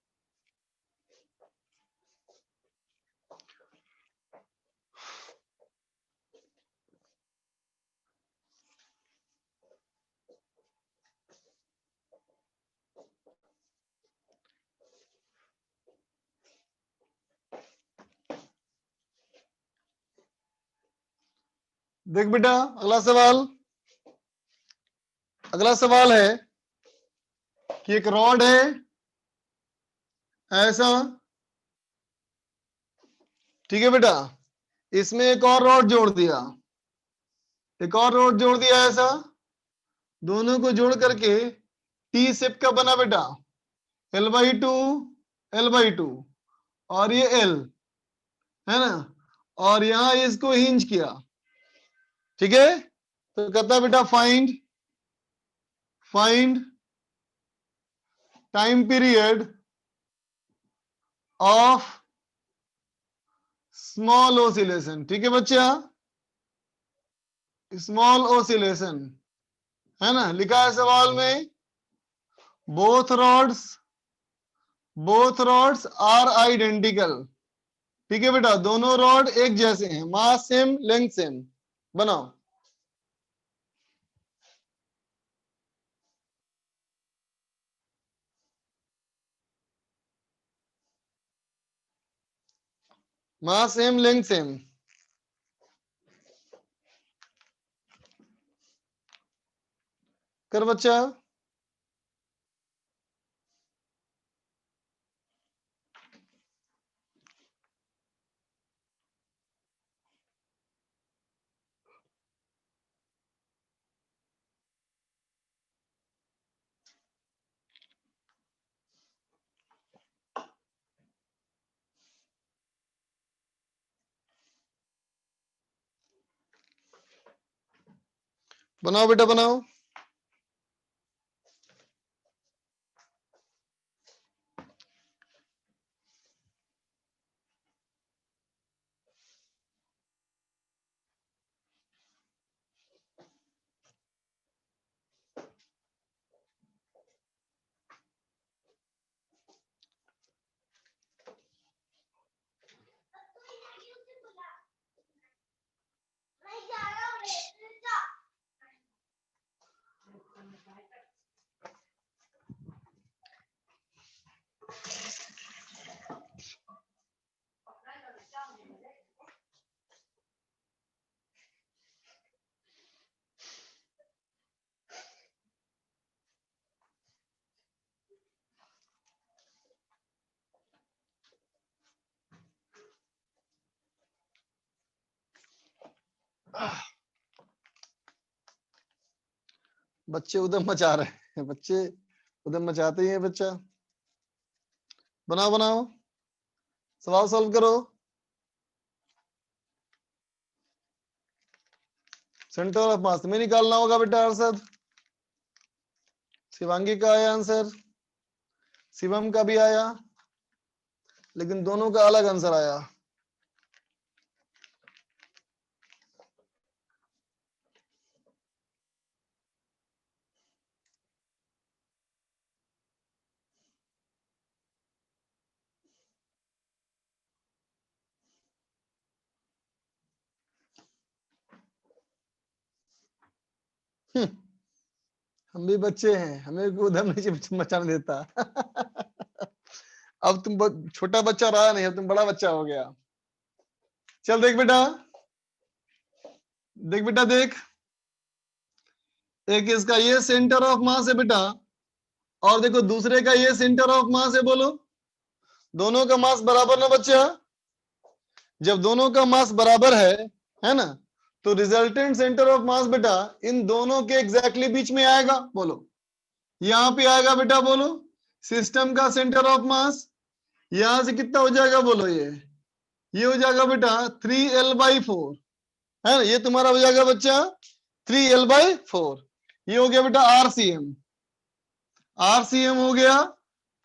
देख बेटा अगला सवाल है कि एक रॉड है ऐसा, ठीक है बेटा, इसमें एक और रॉड जोड़ दिया, ऐसा, दोनों को जोड़ करके टी शेप का बना बेटा, L/2 और ये L है ना, और यहां इसको हिंज किया। ठीक है, तो कहता बेटा find time period of small oscillation. ठीक है बच्चा, स्मॉल ओसिलेशन है ना, लिखा है सवाल में बोथ रॉड्स आर आइडेंटिकल। ठीक है बेटा, दोनों रॉड एक जैसे हैं, मास सेम लेंथ सेम। बनाओ, मास सेम लेंथ सेम। कर बच्चा, बनाओ बेटा बनाओ। बच्चे उधम मचा रहे हैं, बच्चे उधम मचाते ही है बच्चा। बनाओ बनाओ, सवाल सॉल्व करो। सेंटर ऑफ मास में निकालना होगा बेटा अरशद। शिवांगी का आया आंसर, शिवम का भी आया, लेकिन दोनों का अलग आंसर आया। हम भी बच्चे हैं, हमें कोई उधम नहीं मचाने देता। अब तुम छोटा बच्चा रहा नहीं, अब तुम बड़ा बच्चा हो गया। चल देख बेटा, देख बेटा देख, एक इसका ये सेंटर ऑफ मास है बेटा, और देखो दूसरे का ये सेंटर ऑफ मास है। बोलो, दोनों का मास बराबर ना बच्चा? जब दोनों का मास बराबर है ना, तो रिजल्टेंट सेंटर ऑफ मास बेटा इन दोनों के एग्जैक्टली बीच में आएगा। बोलो, यहां पे आएगा बेटा। बोलो, सिस्टम का सेंटर ऑफ मास यहां से कितना हो जाएगा? बोलो, ये हो जाएगा बेटा 3L/4, है ना? ये तुम्हारा हो जाएगा बच्चा 3L/4। ये हो गया बेटा RCM, RCM हो गया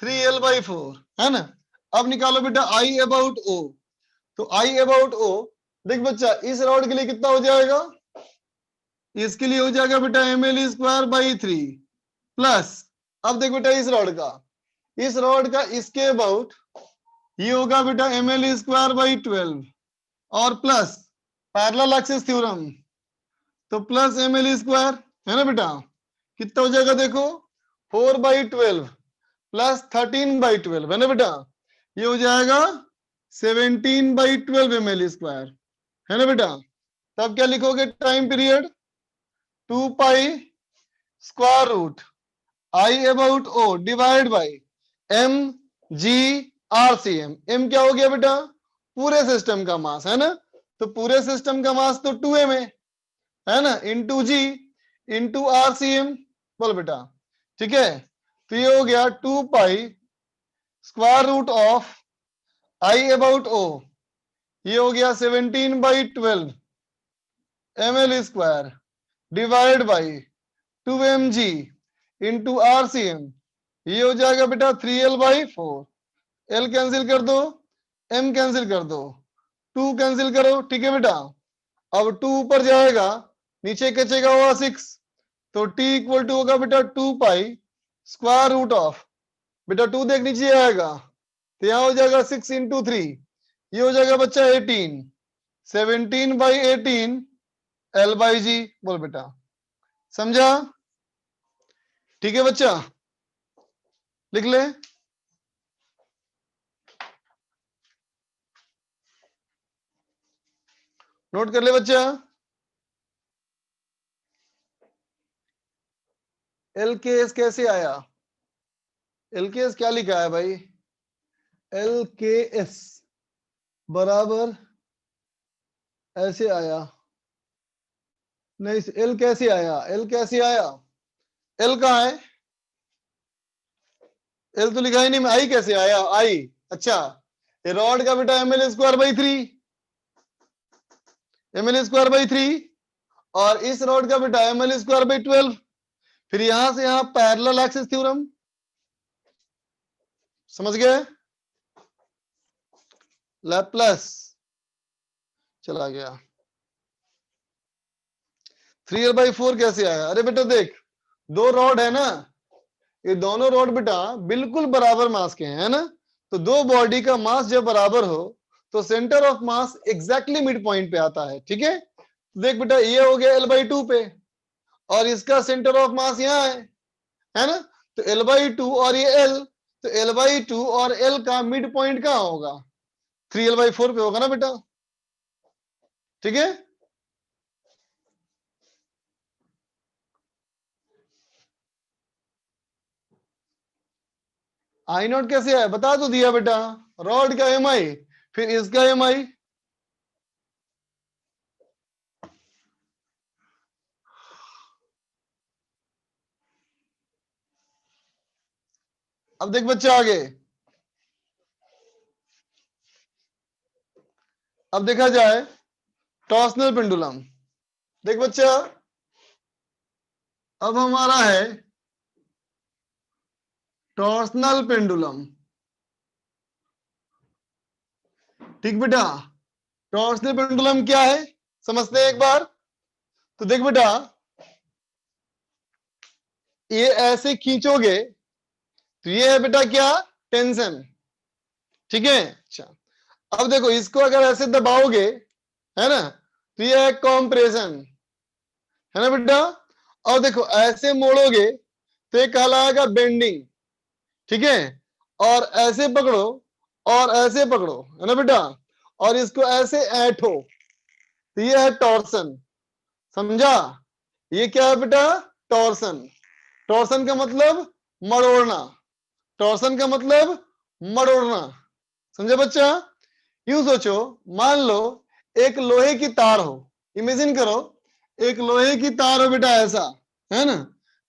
3L/4, है ना? अब निकालो बेटा I about O। तो I about O, देख बच्चा, इस रॉड के लिए कितना हो जाएगा? इसके लिए हो जाएगा बेटा ml²/3 प्लस, अब देख बेटा इस रॉड का इसके अबाउट ये होगा बेटा ml²/12 और प्लस पैरेलल एक्सिस थ्योरम, तो प्लस ml², है ना बेटा? कितना हो जाएगा? देखो 4/12 प्लस 13/12, है ना बेटा? ये हो जाएगा 17/12 ml², है ना बेटा? तब क्या लिखोगे? Time period 2 pi square root I about O divide by mg/RCM। m क्या हो गया बेटा? पूरे सिस्टम का मास, है ना? तो पूरे सिस्टम का मास तो 2m है ना, इंटू g इंटू RCM। बोल बेटा, ठीक है? तो ये हो गया 2 pi square root of I about O, ये हो गया 17/12 ml² divide by 2mg into RCM। ये हो जाएगा बेटा 3L/4। L कैंसिल कर दो, M कैंसिल कर दो, 2 कैंसिल करो, ठीक है बेटा? अब 2 ऊपर जाएगा, नीचे बचेगा हुआ 6, तो T इक्वल टू होगा बेटा 2 पाई स्क्वायर रूट ऑफ, बेटा 2 देख नीचे आएगा, तो यहां हो जाएगा 6 इंटू 3, ये हो जाएगा बच्चा 18, 17/18 L/G। बोल बेटा, समझा? ठीक है बच्चा, लिख ले। नोट कर ले बच्चा। LKS कैसे आया? LKS क्या लिखा है भाई? LKS बराबर ऐसे आया नहीं, L कैसे आया? L कैसे आया? L कहाँ है? L तो लिखा ही नहीं, I कैसे आया? I, अच्छा, ये रॉड का बेटा ml²/3, ml²/3, और इस रॉड का बेटा ml²/12। फिर यहां से यहां पैरेलल एक्सिस थ्योरम, समझ गए? लैप्लस चला गया। 3L/4 कैसे आया? अरे बेटा देख, 2 रॉड है ना, ये दोनों रॉड बेटा बिल्कुल बराबर मास के हैं, है ना? तो 2 बॉडी का मास जब बराबर हो तो centre of mass exactly mid point पे आता है, ठीक है? देख बेटा, ये हो गया L/2 पे, और इसका सेंटर ऑफ मास यहाँ है ना? तो L/2 और ये L, तो L/2 और L का मिड पॉइंट कहाँ होगा? 3L/4 पे होगा ना बेटा, ठीक है? I0 कैसे है? बता तो दिया बेटा, रॉड का MI फिर इसका MI, अब देख बच्चा आगे, अब देखा जाए टॉर्सनल पेंडुलम। देख बच्चा, अब हमारा है टॉर्सनल पेंडुलम। ठीक बेटा, टॉर्सनल पेंडुलम क्या है समझते हैं एक बार। तो देख बेटा, ये ऐसे खींचोगे तो ये है बेटा क्या, टेंशन। ठीक है, अच्छा अब देखो इसको अगर ऐसे दबाओगे, है ना, तो ये है कॉम्प्रेशन, है ना बेटा। और देखो ऐसे मोड़ोगे तो ये कहलाएगा बेंडिंग। ठीक है, और ऐसे पकड़ो और ऐसे पकड़ो, है ना बेटा, और इसको ऐसे ऐंठो तो ये है टॉर्सन। समझा, ये क्या है बेटा, टॉर्सन। टॉर्सन का मतलब मरोड़ना, टॉर्सन का मतलब मरोड़ना। समझे बच्चा। यूं सोचो, मान लो एक लोहे की तार हो, इमेजिन करो एक लोहे की तार हो बेटा, ऐसा है ना,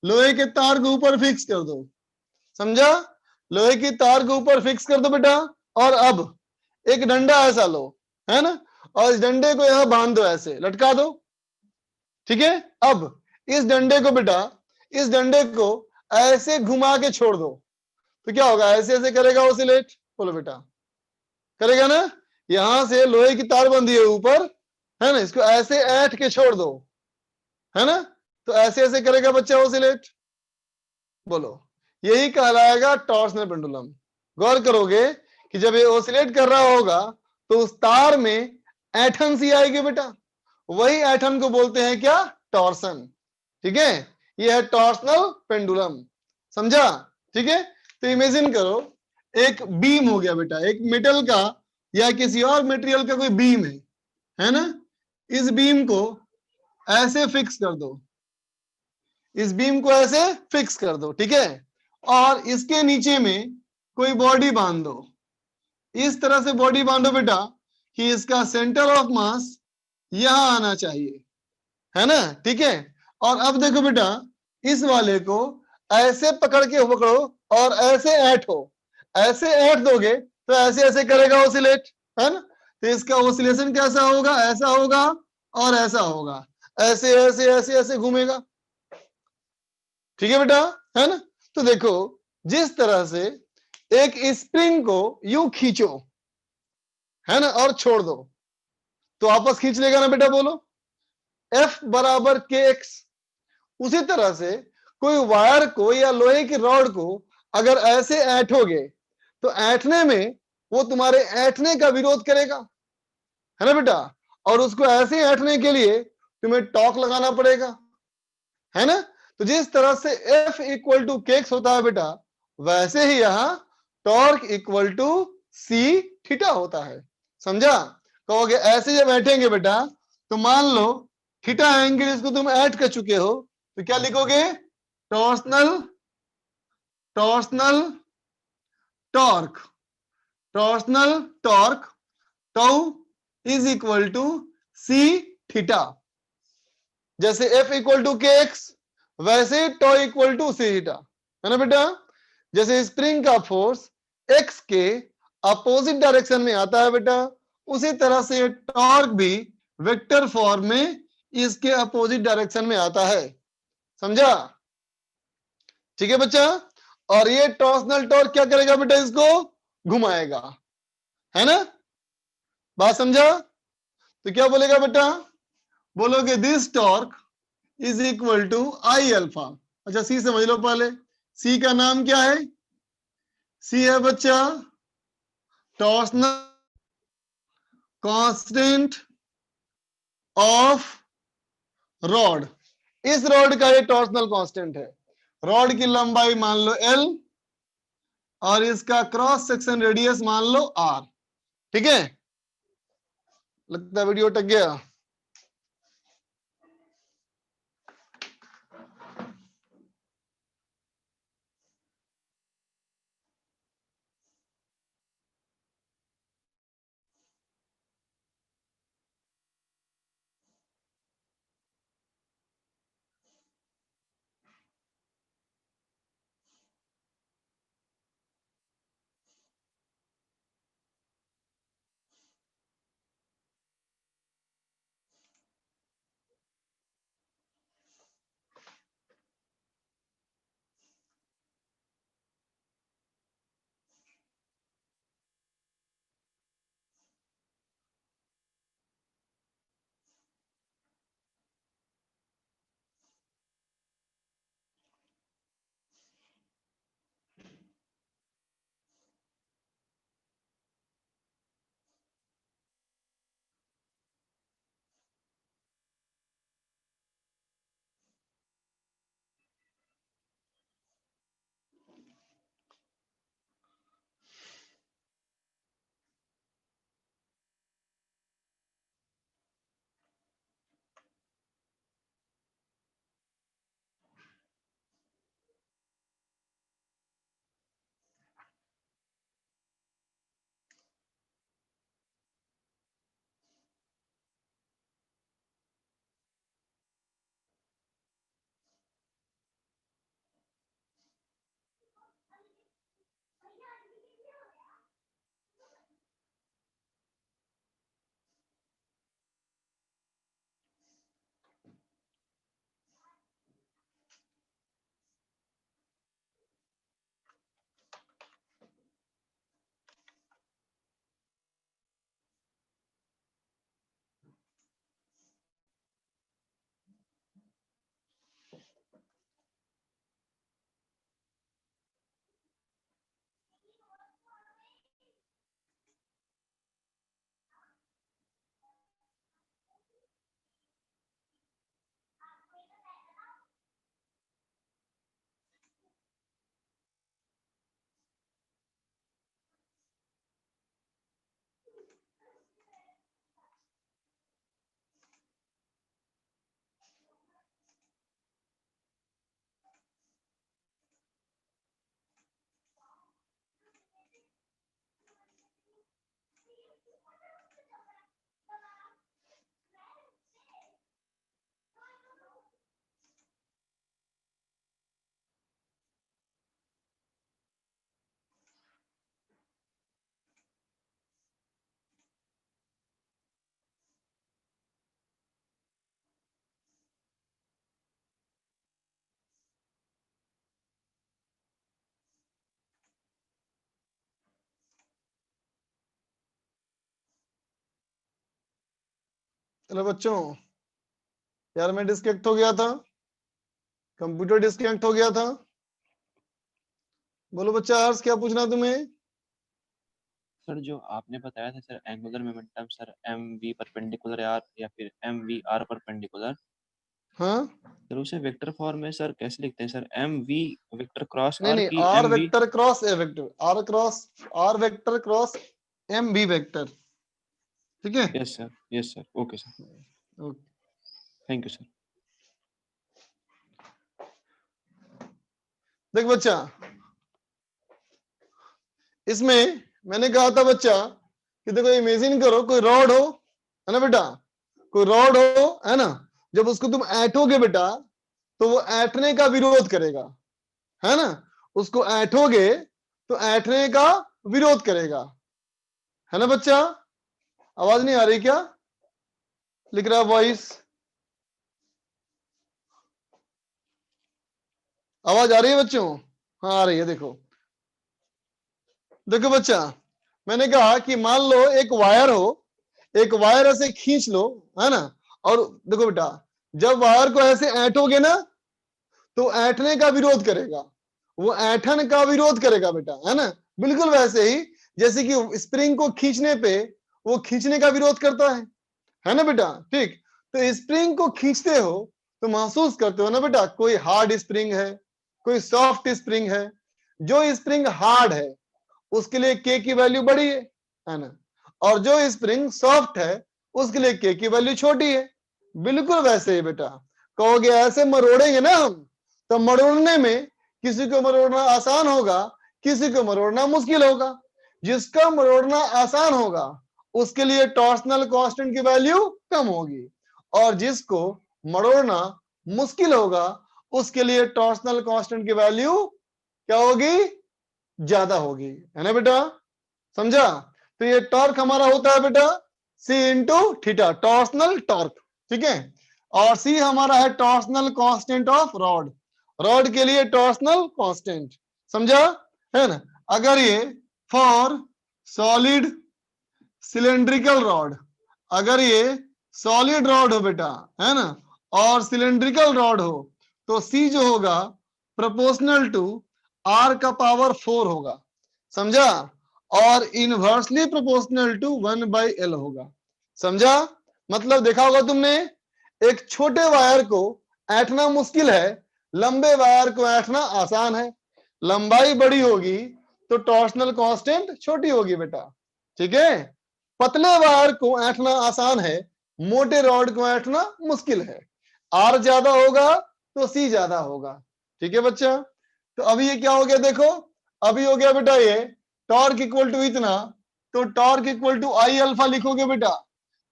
लोहे के तार को ऊपर फिक्स कर दो। समझा, लोहे की तार को ऊपर फिक्स कर दो बेटा, और अब एक डंडा ऐसा लो, है ना, और इस डंडे को यहां बांध दो, ऐसे लटका दो। ठीक है, अब इस डंडे को बेटा, इस डंडे को ऐसे घुमा के छोड़ दो तो क्या होगा, ऐसे ऐसे करेगा ऑसिलेट। बोलो बेटा, करेगा ना। यहां से लोहे की तार बंधी है ऊपर, है ना, इसको ऐसे ऐंठ के छोड़ दो, है ना, तो ऐसे ऐसे करेगा बच्चा ऑसिलेट। बोलो, यही कहलाएगा टॉर्सनल पेंडुलम। गौर करोगे कि जब ये ऑसिलेट कर रहा होगा तो उस तार में ऐठन सी आएगी बेटा, वही ऐठन को बोलते हैं क्या, टॉर्सन। ठीक है, ये है टॉर्सनल पेंडुलम। समझा। ठीक है, तो इमेजिन करो एक बीम हो गया बेटा, एक मेटल का या किसी और मटेरियल का कोई बीम है ना, इस बीम को ऐसे फिक्स कर दो, इस बीम को ऐसे फिक्स कर दो। ठीक है, और इसके नीचे में कोई बॉडी बांध दो, इस तरह से बॉडी बांधो बेटा कि इसका सेंटर ऑफ मास यहां आना चाहिए, है ना। ठीक है, और अब देखो बेटा, इस वाले को ऐसे पकड़ के पकड़ो और ऐसे ऐंठो, ऐसे ऐंठ दोगे तो ऐसे ऐसे करेगा ऑसिलेट, है ना। तो इसका ऑसिलेशन कैसा होगा, ऐसा होगा और ऐसा होगा, ऐसे ऐसे ऐसे ऐसे घूमेगा। ठीक है बेटा, है ना। तो देखो, जिस तरह से एक स्प्रिंग को यूं खींचो, है ना, और छोड़ दो तो वापस खींच लेगा ना बेटा। बोलो, F बराबर KX। उसी तरह से कोई वायर को या लोहे की रॉड को अगर ऐसे ऐंठोगे तो ऐंठने में वो तुम्हारे ऐंठने का विरोध करेगा, है ना बेटा, और उसको ऐसे ऐंठने के लिए तुम्हें टॉर्क लगाना पड़ेगा, है ना। तो जिस तरह से F इक्वल टू KX होता है बेटा, वैसे ही यहां torque equal to C theta होता है। समझा। कहोगे ऐसे जब बैठेंगे बेटा तो मान लो थीटा एंगल इसको तुम ऐड कर चुके हो तो क्या लिखोगे, torsional torsional torque, torsional torque tau is equal to C theta. जैसे F इक्वल टू KX वैसे tau equal to C theta, है ना बेटा। जैसे स्प्रिंग का फोर्स X के अपोजिट डायरेक्शन में आता है बेटा, उसी तरह से टॉर्क भी वेक्टर फॉर्म में इसके अपोजिट डायरेक्शन में आता है। समझा। ठीक है बच्चा, और ये टॉर्सनल टॉर्क क्या करेगा बेटा, इसको घुमाएगा, है ना। बात समझा। तो क्या बोलेगा बेटा, बोलोगे this torque is equal to I alpha. अच्छा सी समझ लो पहले, सी का नाम क्या है, सी है बच्चा टॉर्सनल कांस्टेंट ऑफ रॉड। इस रॉड का ये टॉर्सनल कांस्टेंट है। रॉड की लंबाई मान लो L और इसका क्रॉस सेक्शन रेडियस मान लो R। ठीक है, लगता है वीडियो अटक गया। हेलो बच्चों, यार मैं डिस्कनेक्ट हो गया था, कंप्यूटर डिस्कनेक्ट हो गया था। बोलो बच्चा, आर्स क्या पूछना है तुम्हें? सर जो आपने बताया था sir angular momentum sir M V perpendicular R या फिर एम वी आर परपेंडिकुलर, हाँ, सर उसे वेक्टर फॉर्म में सर कैसे लिखते हैं sir? M V vector cross नहीं आर नहीं, की R M V? Vector cross A vector, R vector cross M B vector, ठीक है? Yes sir, okay sir, okay. Thank you sir. देख बच्चा, इसमें मैंने कहा था बच्चा कि देखो इमेजिन करो कोई रॉड हो, है ना बेटा, कोई रॉड हो, है ना, जब उसको तुम ऐंठोगे बेटा तो वो ऐंठने का विरोध करेगा, है ना, उसको ऐंठोगे तो ऐंठने का विरोध करेगा, है ना बच्चा? आवाज नहीं आ रही क्या? लिख रहा वॉइस, आवाज आ रही है बच्चों? हाँ आ रही है। देखो देखो बच्चा, मैंने कहा कि मान लो एक वायर हो, एक वायर ऐसे खींच लो, है ना, और देखो बेटा, जब वायर को ऐसे ऐंठोगे ना तो ऐंठने का विरोध करेगा, वो ऐंठन का विरोध करेगा बेटा, है ना, बिल्कुल वैसे ही जैसे कि स्प्रिंग को खींचने पे वो खींचने का विरोध करता है ना बेटा? ठीक, तो स्प्रिंग को खींचते हो तो महसूस करते हो ना बेटा, कोई हार्ड स्प्रिंग है, कोई सॉफ्ट स्प्रिंग है। जो स्प्रिंग हार्ड है उसके लिए के की वैल्यू बड़ी है ना, और जो स्प्रिंग सॉफ्ट है उसके लिए के की वैल्यू छोटी है। बिल्कुल वैसे ही बेटा, कहोगे ऐसे मरोड़ेंगे ना हम, तो मरोड़ने में किसी को मरोड़ना आसान होगा, किसी को मरोड़ना मुश्किल होगा। जिसका मरोड़ना आसान होगा उसके लिए टॉर्सनल कांस्टेंट की वैल्यू कम होगी, और जिसको मरोड़ना मुश्किल होगा उसके लिए टॉर्सनल कांस्टेंट की वैल्यू क्या होगी? ज्यादा होगी, है ना बेटा? समझा? तो ये टॉर्क हमारा होता है बेटा C into theta, torsional torque, ठीक है? और C हमारा है torsional constant of rod, rod के लिए टॉर्सनल कांस्टेंट, समझा? है ना? अगर ये फॉर सॉलिड सिलेंड्रिकल रॉड, अगर ये सॉलिड रॉड हो बेटा, है ना, और सिलेंड्रिकल रॉड हो तो C जो होगा प्रोपोर्शनल टू R का पावर 4 होगा, समझा? और इनवर्सली प्रोपोर्शनल टू 1/L होगा, समझा? मतलब देखा होगा तुमने, एक छोटे वायर को ऐंठना मुश्किल है, लंबे वायर को ऐंठना आसान है। लंबाई बड़ी होगी तो टॉर्सनल कांस्टेंट छोटी होगी बेटा, ठीक है? पतले वायर को ऐंठना आसान है, मोटे रॉड को ऐंठना मुश्किल है। आर ज्यादा होगा तो सी ज्यादा होगा, ठीक है बच्चा? तो अभी ये क्या हो गया देखो, अभी हो गया बेटा ये टॉर्क इक्वल टू इतना, तो torque equal to I alpha लिखोगे बेटा,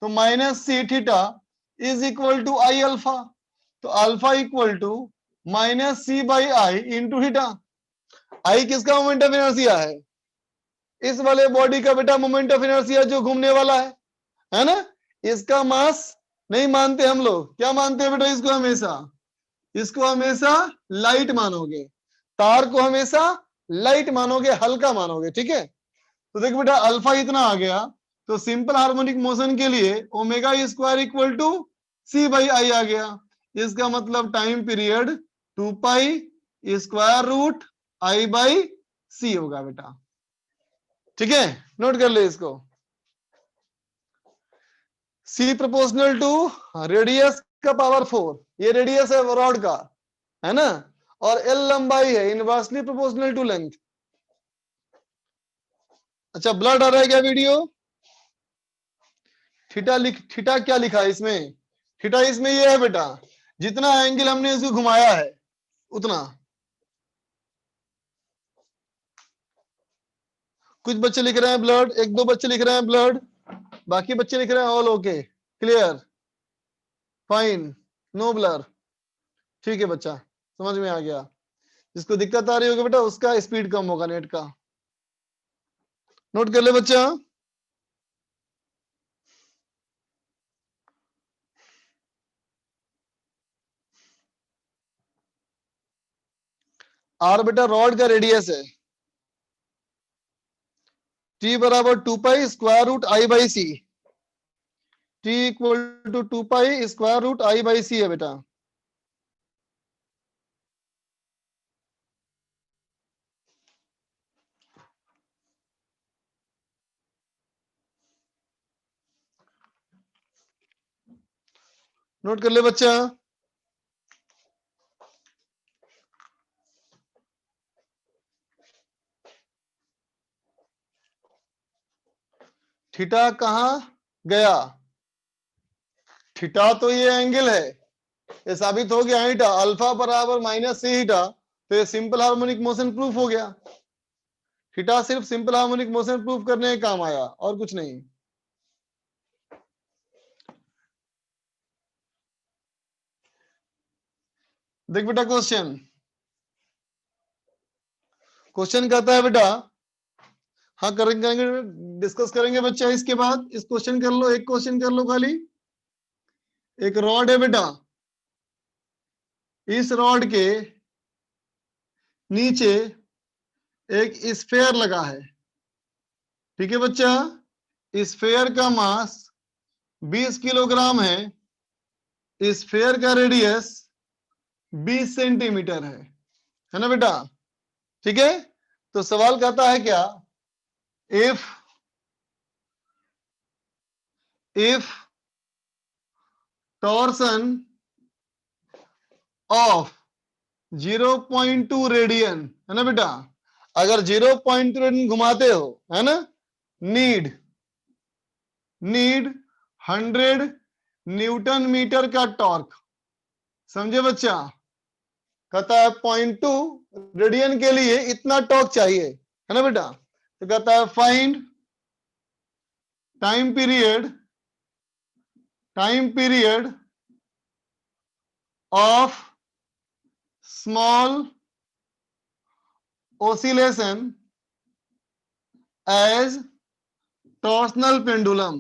तो minus C theta is equal to I alpha, तो alpha equal to minus C by I into theta. I किसका मोमेंट ऑफ इनर्शिया है? इस वाले बॉडी का बेटा मोमेंट ऑफ इनर्शिया जो घूमने वाला है ना? इसका मास नहीं मानते हम लोग, क्या मानते हैं बेटा इसको? हमेशा इसको हमेशा लाइट मानोगे, तार को हमेशा लाइट मानोगे, हल्का मानोगे, ठीक है? तो देखो बेटा अल्फा इतना आ गया, तो सिंपल हार्मोनिक मोशन के लिए omega square equal to C by I आ गया। इसका मतलब time period 2 pi square root I by C होगा बेटा, ठीक है? नोट कर ले इसको। सी प्रोपोर्शनल टू रेडियस का पावर 4, ये रेडियस है रॉड का, है ना, और एल लंबाई है, इनवर्सली प्रोपोर्शनल टू लेंथ। अच्छा ब्लड आ रहा है क्या वीडियो? थीटा क्या लिखा है इसमें? थीटा इसमें ये है बेटा, जितना एंगल हमने इसको घुमाया है उतना। कुछ बच्चे लिख रहे हैं ब्लड, एक दो बच्चे लिख रहे हैं ब्लड, बाकी बच्चे लिख रहे हैं all okay, clear, fine, no blur, ठीक है बच्चा, समझ में आ गया। जिसको दिक्कत आ रही होगी बेटा उसका स्पीड कम होगा नेट का, नोट कर ले बच्चा। आर बेटा रॉड का रेडियस है, टी बराबर 2 pi square root I by C, T equal to 2 pi square root I by C है बेटा। नोट कर ले बच्चा। थीटा कहां गया? थीटा तो ये एंगल है, ये साबित हो गया ईटा अल्फा बराबर माइनस सी ईटा, तो ये सिंपल हार्मोनिक मोशन प्रूफ हो गया। थीटा सिर्फ सिंपल हार्मोनिक मोशन प्रूफ करने का काम आया और कुछ नहीं। देख बेटा क्वेश्चन, क्वेश्चन कहता है बेटा, हाँ करेंगे डिस्कस करेंगे बच्चा इसके बाद। इस क्वेश्चन कर लो, एक क्वेश्चन कर लो खाली। एक रॉड है बेटा, इस रॉड के नीचे एक स्फेयर लगा है, ठीक है बच्चा। स्फेयर का मास 20 किलोग्राम है, स्फेयर का रेडियस 20 सेंटीमीटर है ना बेटा, ठीक है। तो सवाल कहता है क्या, if torsion of 0.2 रेडियन है ना बेटा, अगर 0.2 रेडियन घुमाते हो है ना, नीड 100 न्यूटन मीटर का टॉर्क, समझे बच्चा। कहता है 0.2 रेडियन के लिए इतना टॉर्क चाहिए है ना बेटा। तो कहता है find time period of small oscillation as torsional pendulum.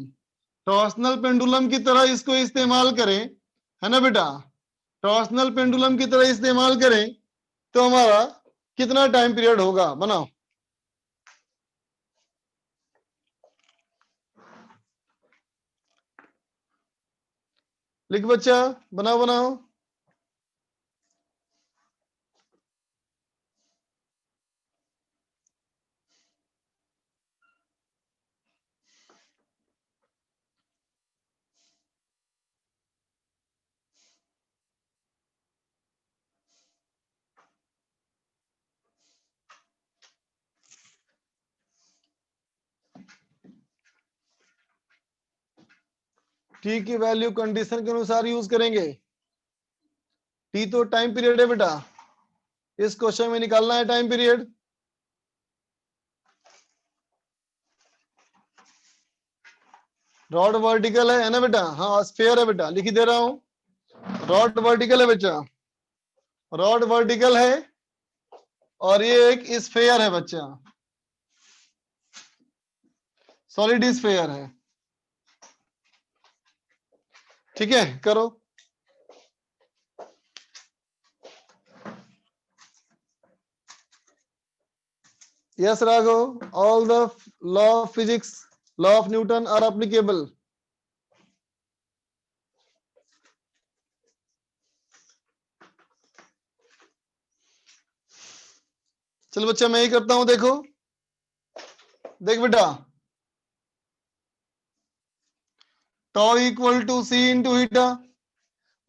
Torsional pendulum की तरह इसको इस्तेमाल करें है ना बेटा, टॉर्सनल पेंडुलम की तरह इस्तेमाल करें तो हमारा कितना टाइम पीरियड होगा, बनाओ। लिख बच्चा, बनाओ बनाओ। टी की वैल्यू कंडीशन के अनुसार यूज करेंगे। टी तो टाइम पीरियड है बेटा, इस क्वेश्चन में निकालना है टाइम पीरियड। रॉड वर्टिकल है ना बेटा, हाँ स्फीयर है बेटा, लिख ही दे रहा हूं। रॉड वर्टिकल है बच्चा, रॉड वर्टिकल है और ये एक स्फीयर है बच्चा, सॉलिड स्फीयर है, ठीक है। करो, yes Raghav, all the law of physics, law of Newton are applicable. चल बच्चा मैं ही करता हूं, देखो देख बेटा, tau equal to C into eta,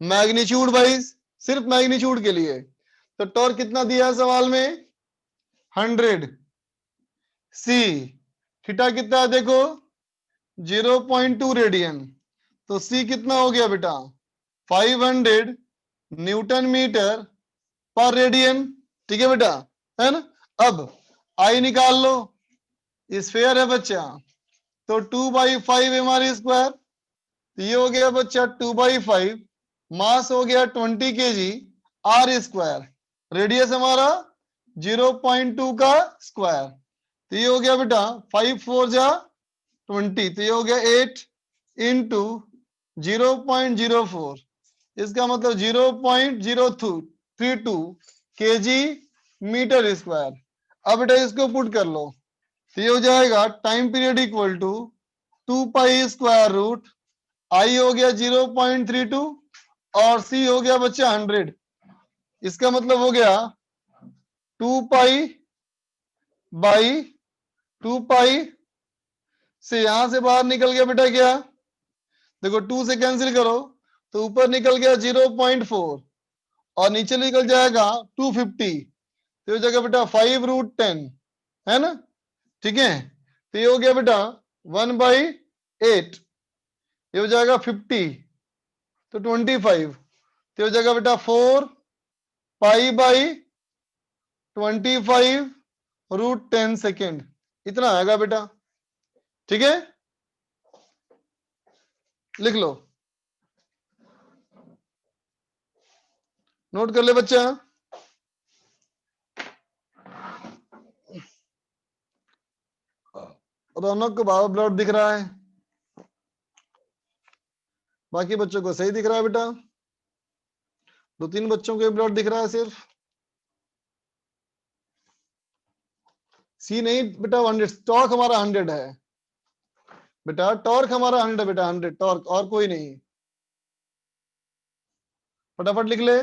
magnitude wise, सिर्फ मैग्नीट्यूड के लिए। तो टॉर्क कितना दिया है सवाल में, 100। सी थीटा कितना है देखो, 0.2 रेडियन, तो सी कितना हो गया बेटा, 500 न्यूटन मीटर पर रेडियन, ठीक है बेटा, है ना। अब आई निकाल लो, स्फीयर है बच्चा, तो 2/5 mr स्क्वायर, तो ये हो गया बच्चा 2/5, मास हो गया 20 kg r स्क्वायर, रेडियस हमारा 0.2 का स्क्वायर, तो ये हो गया बेटा 5 4 जा 20, तो ये हो गया 8 इंटू 0.04, इसका मतलब 0.032 kg मीटर स्क्वायर। अब बेटा इसको पुट कर लो, तो ये हो जाएगा time period equal to 2 pi square root I हो गया 0.32 और सी हो गया बच्चा 100। इसका मतलब हो गया 2 पाई बाई 2 पाई से यहां से बाहर निकल गया बेटा क्या, देखो 2 से कैंसिल करो तो ऊपर निकल गया 0.4 और नीचे निकल जाएगा 250, तो ये हो जाएगा बेटा 5√10, है ना। ठीक है, तो ये हो गया बेटा 1/8, ये हो जाएगा 50, तो 25, तो हो जाएगा बेटा 4 पाई बाई 25√10 सेकेंड, इतना आएगा बेटा। ठीक है, लिख लो, नोट कर ले बच्चा। रौनक को बाबा ब्लड दिख रहा है, बाकी बच्चों को सही दिख रहा है बेटा, 2-3 बच्चों को ब्लड दिख रहा है सिर्फ। सी नहीं बेटा, 100 टॉर्क हमारा 100 है बेटा, टॉर्क हमारा 100 बेटा, 100 टॉर्क, और कोई नहीं। फटाफट लिख ले।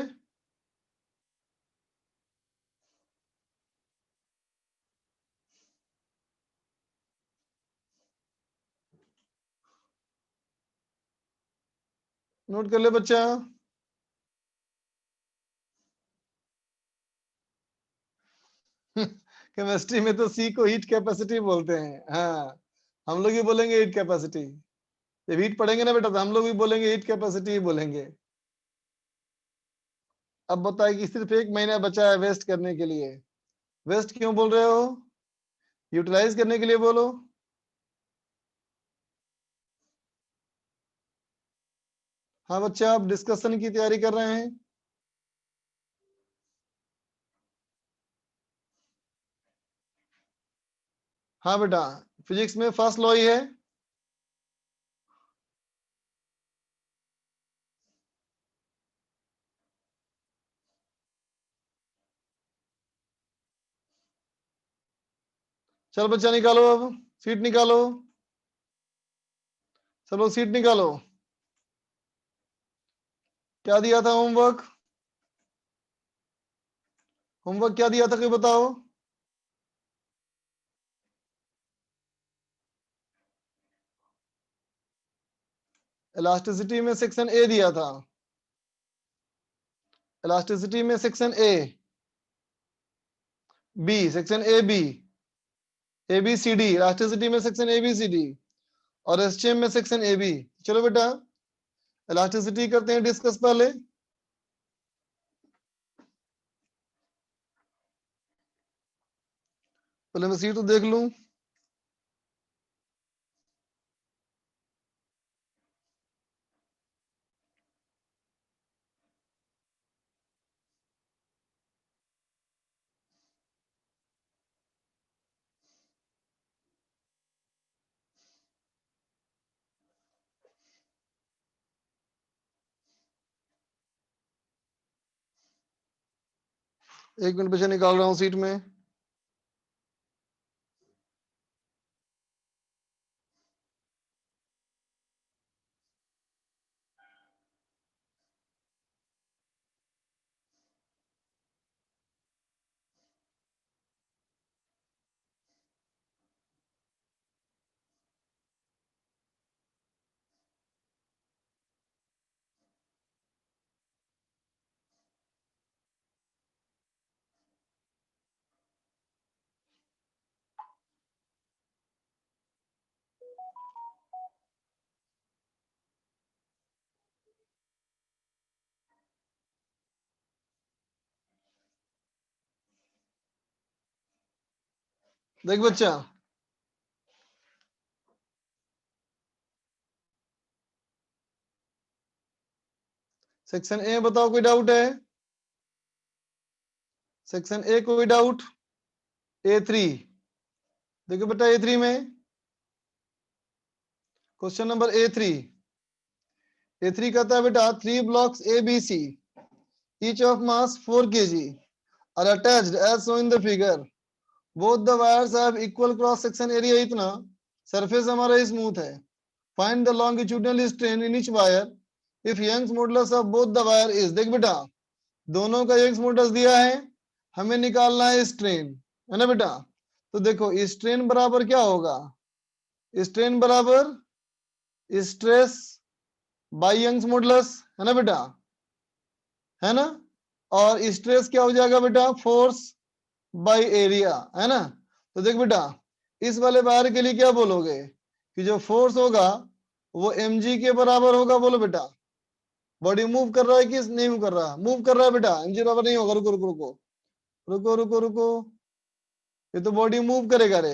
नोट कर ले बच्चा। केमिस्ट्री में तो सी को हीट कैपेसिटी बोलते हैं। हाँ, हम लोग ही बोलेंगे हीट कैपेसिटी, जब हीट पढ़ेंगे ना बेटा तो हम लोग भी बोलेंगे हीट कैपेसिटी ही बोलेंगे। अब बताए कि सिर्फ 1 महीना बचा है वेस्ट करने के लिए, वेस्ट क्यों बोल रहे हो, यूटिलाइज करने के लिए बोलो। हाँ बच्चा, आप डिस्कशन की तैयारी कर रहे हैं। हाँ बेटा, फिजिक्स में फर्स्ट लॉ ही है। चल बच्चा निकालो, अब सीट निकालो, चलो सीट निकालो। क्या दिया था होमवर्क, होमवर्क क्या दिया था कोई बताओ। इलास्टिसिटी में सेक्शन ए दिया था, इलास्टिसिटी में section A B, section A B C D, elasticity में section A B C D और एसटीएम में सेक्शन ए बी। चलो बेटा इलास्टिसिटी करते हैं डिस्कस पहले। पहले मैं सीट तो देख लूं। एक मिनट पीछे निकाल रहा हूँ सीट में। देख बच्चा, सेक्शन ए बताओ कोई डाउट है, सेक्शन ए कोई डाउट। A3 देखो बेटा, A3 में क्वेश्चन नंबर A3 कहता है बेटा 3 blocks ABC each of mass 4 kg are attached as shown in the figure, both the wires have equal cross section area, इतना सरफेस हमारा स्मूथ है, find the longitudinal strain in each wire if Young's modulus of both the wire is. देख बेटा, दोनों का Young's modulus दिया है, हमें निकालना है स्ट्रेन, है ना बेटा। तो देखो स्ट्रेन बराबर क्या होगा, स्ट्रेन बराबर स्ट्रेस बाई यंग्स मॉडुलस, है ना बेटा, है ना। और स्ट्रेस क्या हो जाएगा बेटा, फोर्स बाई एरिया, है ना। तो देख बेटा, इस वाले वायर के लिए क्या बोलोगे कि जो फोर्स होगा वो mg के बराबर होगा। बोलो बेटा, बॉडी मूव कर रहा है कि नहीं मूव कर रहा, मूव कर रहा है बेटा, mg बराबर नहीं होगा। रुको रुको रुको रुको रुको रुको, ये तो बॉडी मूव करेगा रे।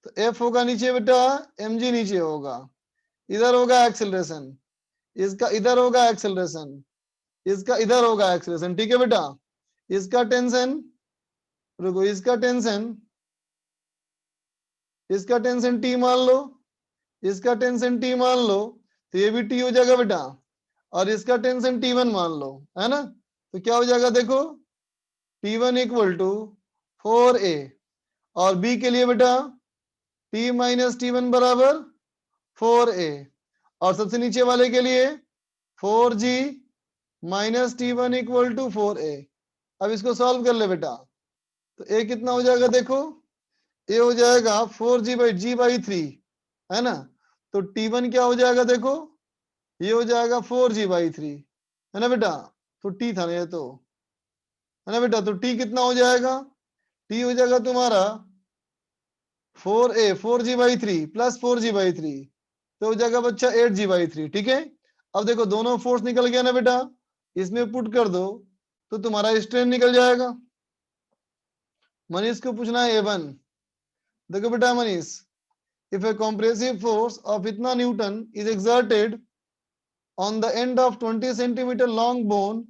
तो F होगा नीचे बेटा, mg नीचे होगा, इधर होगा एक्सेलरेशन, इसका इधर होगा एक्सेलरेशन, इसका इधर होगा एक्सेलरेशन, ठीक है बेटा। इसका टेंशन, रुको, इसका टेंशन T मान लो, इसका टेंशन T मान लो, तो ये भी T हो जाएगा बेटा, और इसका टेंशन T1 मान लो, है ना। तो क्या हो जाएगा देखो, T1 इक्वल टू 4A, और B के लिए बेटा T माइनस T1 बराबर 4A, और सबसे नीचे वाले के लिए 4G minus T1 equal to 4A। अब इसको सॉल्व कर ले बेटा, तो A कितना हो जाएगा देखो, A हो जाएगा 4G बाई G बाई 3, है ना। तो T1 क्या हो जाएगा देखो, ये हो जाएगा 4G बाई 3, है ना बेटा। तो T था ना ये तो, है ना बेटा। तो T कितना हो जाएगा, T हो जाएगा तुम्हारा 4A 4G by 3 plus 4G by 3, तो हो जाएगा बच्चा 8G बाई 3, ठीक है। अब देखो दोनों फोर्स निकल गया ना बेटा, इसमें पुट कर दो तो तुम्हारा स्ट्रेन निकल जाएगा। मनीष को पूछना है A1। देखो बेटा Manish, if a compressive force of इतना Newton is exerted on the end of 20 centimeter long bone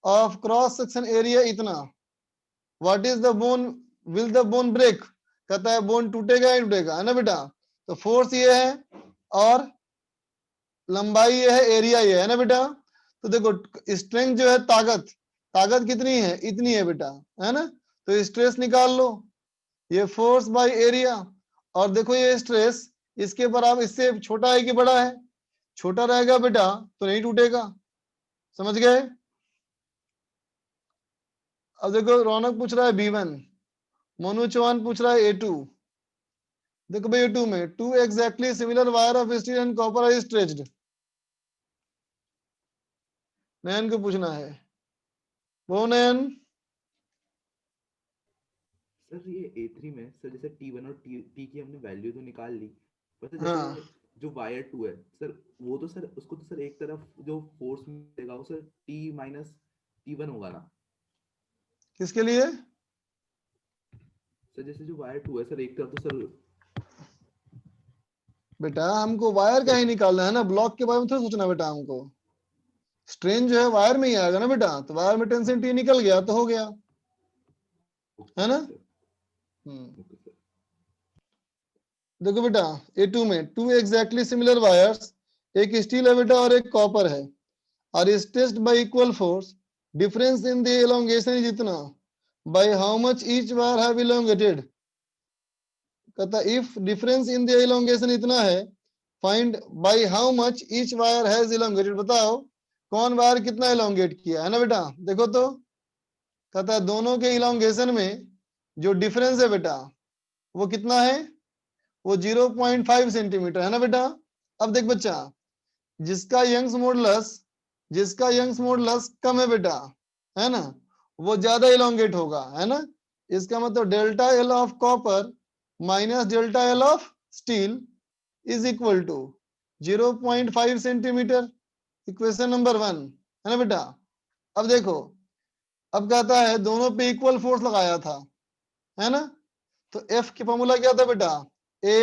of cross section area इतना, what is the bone, will the bone break, कहता है बोन टूटेगा या टूटेगा, है ना बेटा। तो फोर्स ये है और लंबाई ये है, एरिया ये है ना बेटा। तो देखो स्ट्रेंथ जो है, ताकत कितनी है, इतनी है बेटा, है ना। तो स्ट्रेस निकाल लो, ये फोर्स बाय एरिया, और देखो ये स्ट्रेस इसके बराबर, इससे छोटा है कि बड़ा है, छोटा रहेगा बेटा तो नहीं टूटेगा, समझ गए। अब देखो रौनक पूछ रहा है B1, मोनू चौहान पूछ रहा है A2। देखो भाई A2 में 2 exactly similar wire of steel and copper are stretched। नयन को पूछना है, वो नयन। सर ये A3 में सर जैसे T1 और T की हमने वैल्यू तो निकाल ली, पर सर हाँ। जैसे जो वायर 2 है सर, वो तो सर उसको तो सर एक तरफ जो फोर्स मिलेगा वो सर T माइनस T1 होगा ना। किसके लिए, सर जैसे जो वायर 2 है सर, एक तरफ तो सर बेटा हमको वायर का ही निकालना है ना, ब्लॉक के बारे में थोड़ा सोचना बेटा। हमको स्ट्रेन जो है वायर में ही आएगा ना बेटा, तो वायर में टेंशन T निकल गया तो हो गया, है ना। देखो बेटा A2 में 2 एग्जैक्टली सिमिलर वायर्स, एक स्टील है बेटा और एक कॉपर है, और is test by equal force, difference in the elongation is इतना, by how much each wire have elongated. कहता if difference in the elongation इतना है, find by how much each wire has elongated. बताओ कौन wire कितना elongate किया, है ना बेटा। देखो तो कहता है दोनों के एलोंगेशन में जो डिफरेंस है बेटा वो कितना है, वो 0.5 सेंटीमीटर, है ना बेटा। अब देख बच्चा, जिसका यंग्स मॉडुलस कम है बेटा, है ना, वो ज्यादा इलोंगेट होगा, है ना। इसका मतलब delta L of copper minus delta L of steel is equal to 0.5 centimetre. Equation number 1, है ना बेटा। अब देखो, अब कहता है दोनों पे इक्वल फोर्स लगाया था, है ना। तो F की फॉर्मूला क्या था बेटा, A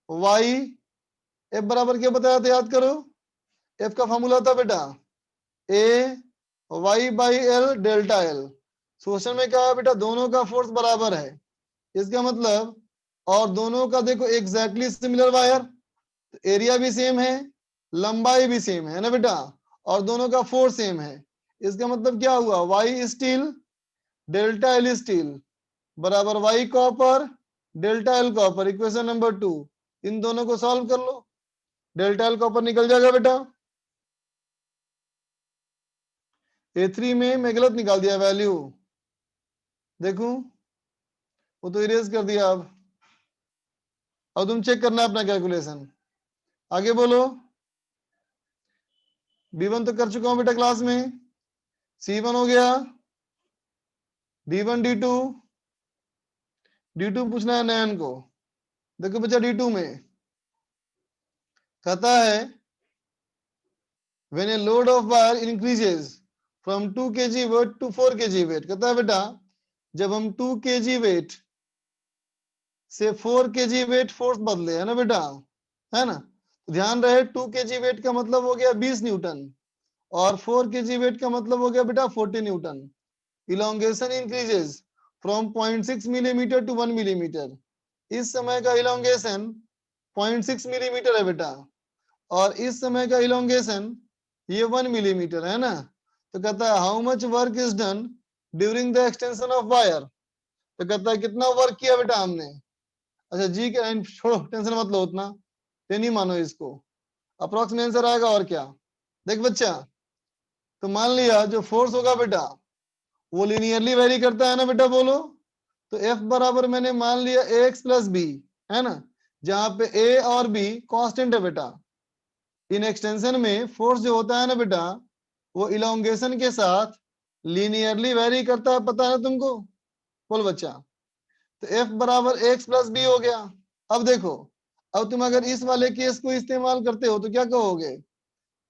Y, F बराबर क्या बताया था, याद करो। F का फॉर्मूला था बेटा A Y by L delta L। Question में क्या है बेटा, दोनों का फोर्स बराबर है, इसका मतलब, और दोनों का देखो एग्जैक्टली सिमिलर वायर, एरिया भी सेम है, लंबाई भी सेम है ना बेटा, और दोनों का फोर्स सेम है। इसका मतलब क्या हुआ, Y steel delta L steel बराबर Y copper delta L copper. Equation number 2, इन दोनों को सॉल्व कर लो। डेल्टा एल का ऊपर निकल जाएगा बेटा। A3 में मैं गलत निकाल दिया वैल्यू, देखूं वो तो इरेज कर दिया। अब तुम चेक करना अपना कैलकुलेशन। आगे बोलो। B1 तो कर चुका हूं बेटा क्लास में, C1 हो गया, D1 D2, D2 पूछना है नयन को। देखो बच्चा D2 में कहता है when a load of wire increases from 2 kg weight to 4 kg weight, कहता है बेटा जब हम 2 kg weight से 4 kg weight फोर्स बदले, है ना बेटा, है ना। ध्यान रहे 2 kg weight का मतलब हो गया 20 न्यूटन और 4 kg weight का मतलब हो गया बेटा 40 newton. Elongation increases from 0.6 millimetre to 1 millimetre. इस समय का इलोंगेशन 0.6 मिलीमीटर है बेटा और इस समय का इलोंगेशन ये 1 मिलीमीटर है ना। तो कहता है how much work is done during the extension of wire. तो कहता है कितना वर्क किया बेटा हमने। अच्छा जी के छोड़ो, टेंशन मत लो उतना, ये नहीं मानो इसको, अप्रोक्सीमेट आंसर आएगा और क्या। देख बच्चा, तो मान लिया जो फोर्स होगा बेटा वो लिनियरली वेरी करता है ना बेटा, बोलो। तो F बराबर मैंने मान लिया AX प्लस बी, है ना, जहां पे A और B कांस्टेंट है बेटा। इन एक्सटेंशन में फोर्स जो होता है ना बेटा वो इलोंगेशन के साथ लीनियरली वेरी करता है, पता है ना तुमको, बोल बच्चा। तो F बराबर AX प्लस बी हो गया। अब देखो, अब तुम अगर इस वाले केस को इस्तेमाल करते हो तो क्या कहोगे,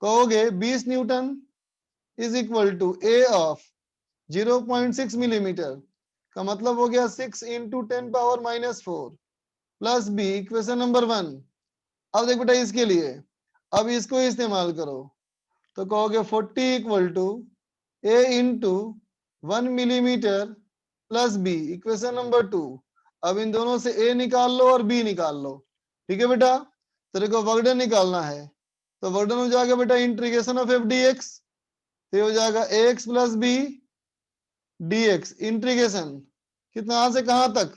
कहोगे 20 newton is equal to A of 0.6 millimetre का मतलब हो गया 6 into 10 power -4 plus B, equation number 1। अब देख बेटा इसके लिए अब इसको इस्तेमाल करो तो कहोगे 40 equal to A into 1 millimetre plus B, equation number 2। अब इन दोनों से A निकाल लो और B निकाल लो, ठीक है बेटा। तेरे को वर्क डन निकालना है तो वर्क डन हो जाएगा बेटा इंटीग्रेशन ऑफ F dx, तो हो जाएगा AX plus B dx integration कितना से कहां तक,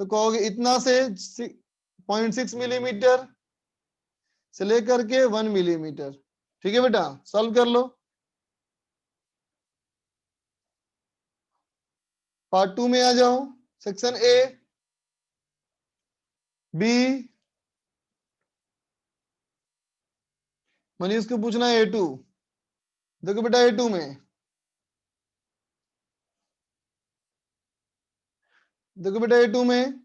तो कहोगे इतना से 0.6 मिलीमीटर से लेकर के 1 मिलीमीटर, ठीक है बेटा। सॉल्व कर लो। पार्ट 2 में आ जाओ, सेक्शन A B। मनीष को पूछना है A2। देखो बेटा A2 में देखो बेटा A2 में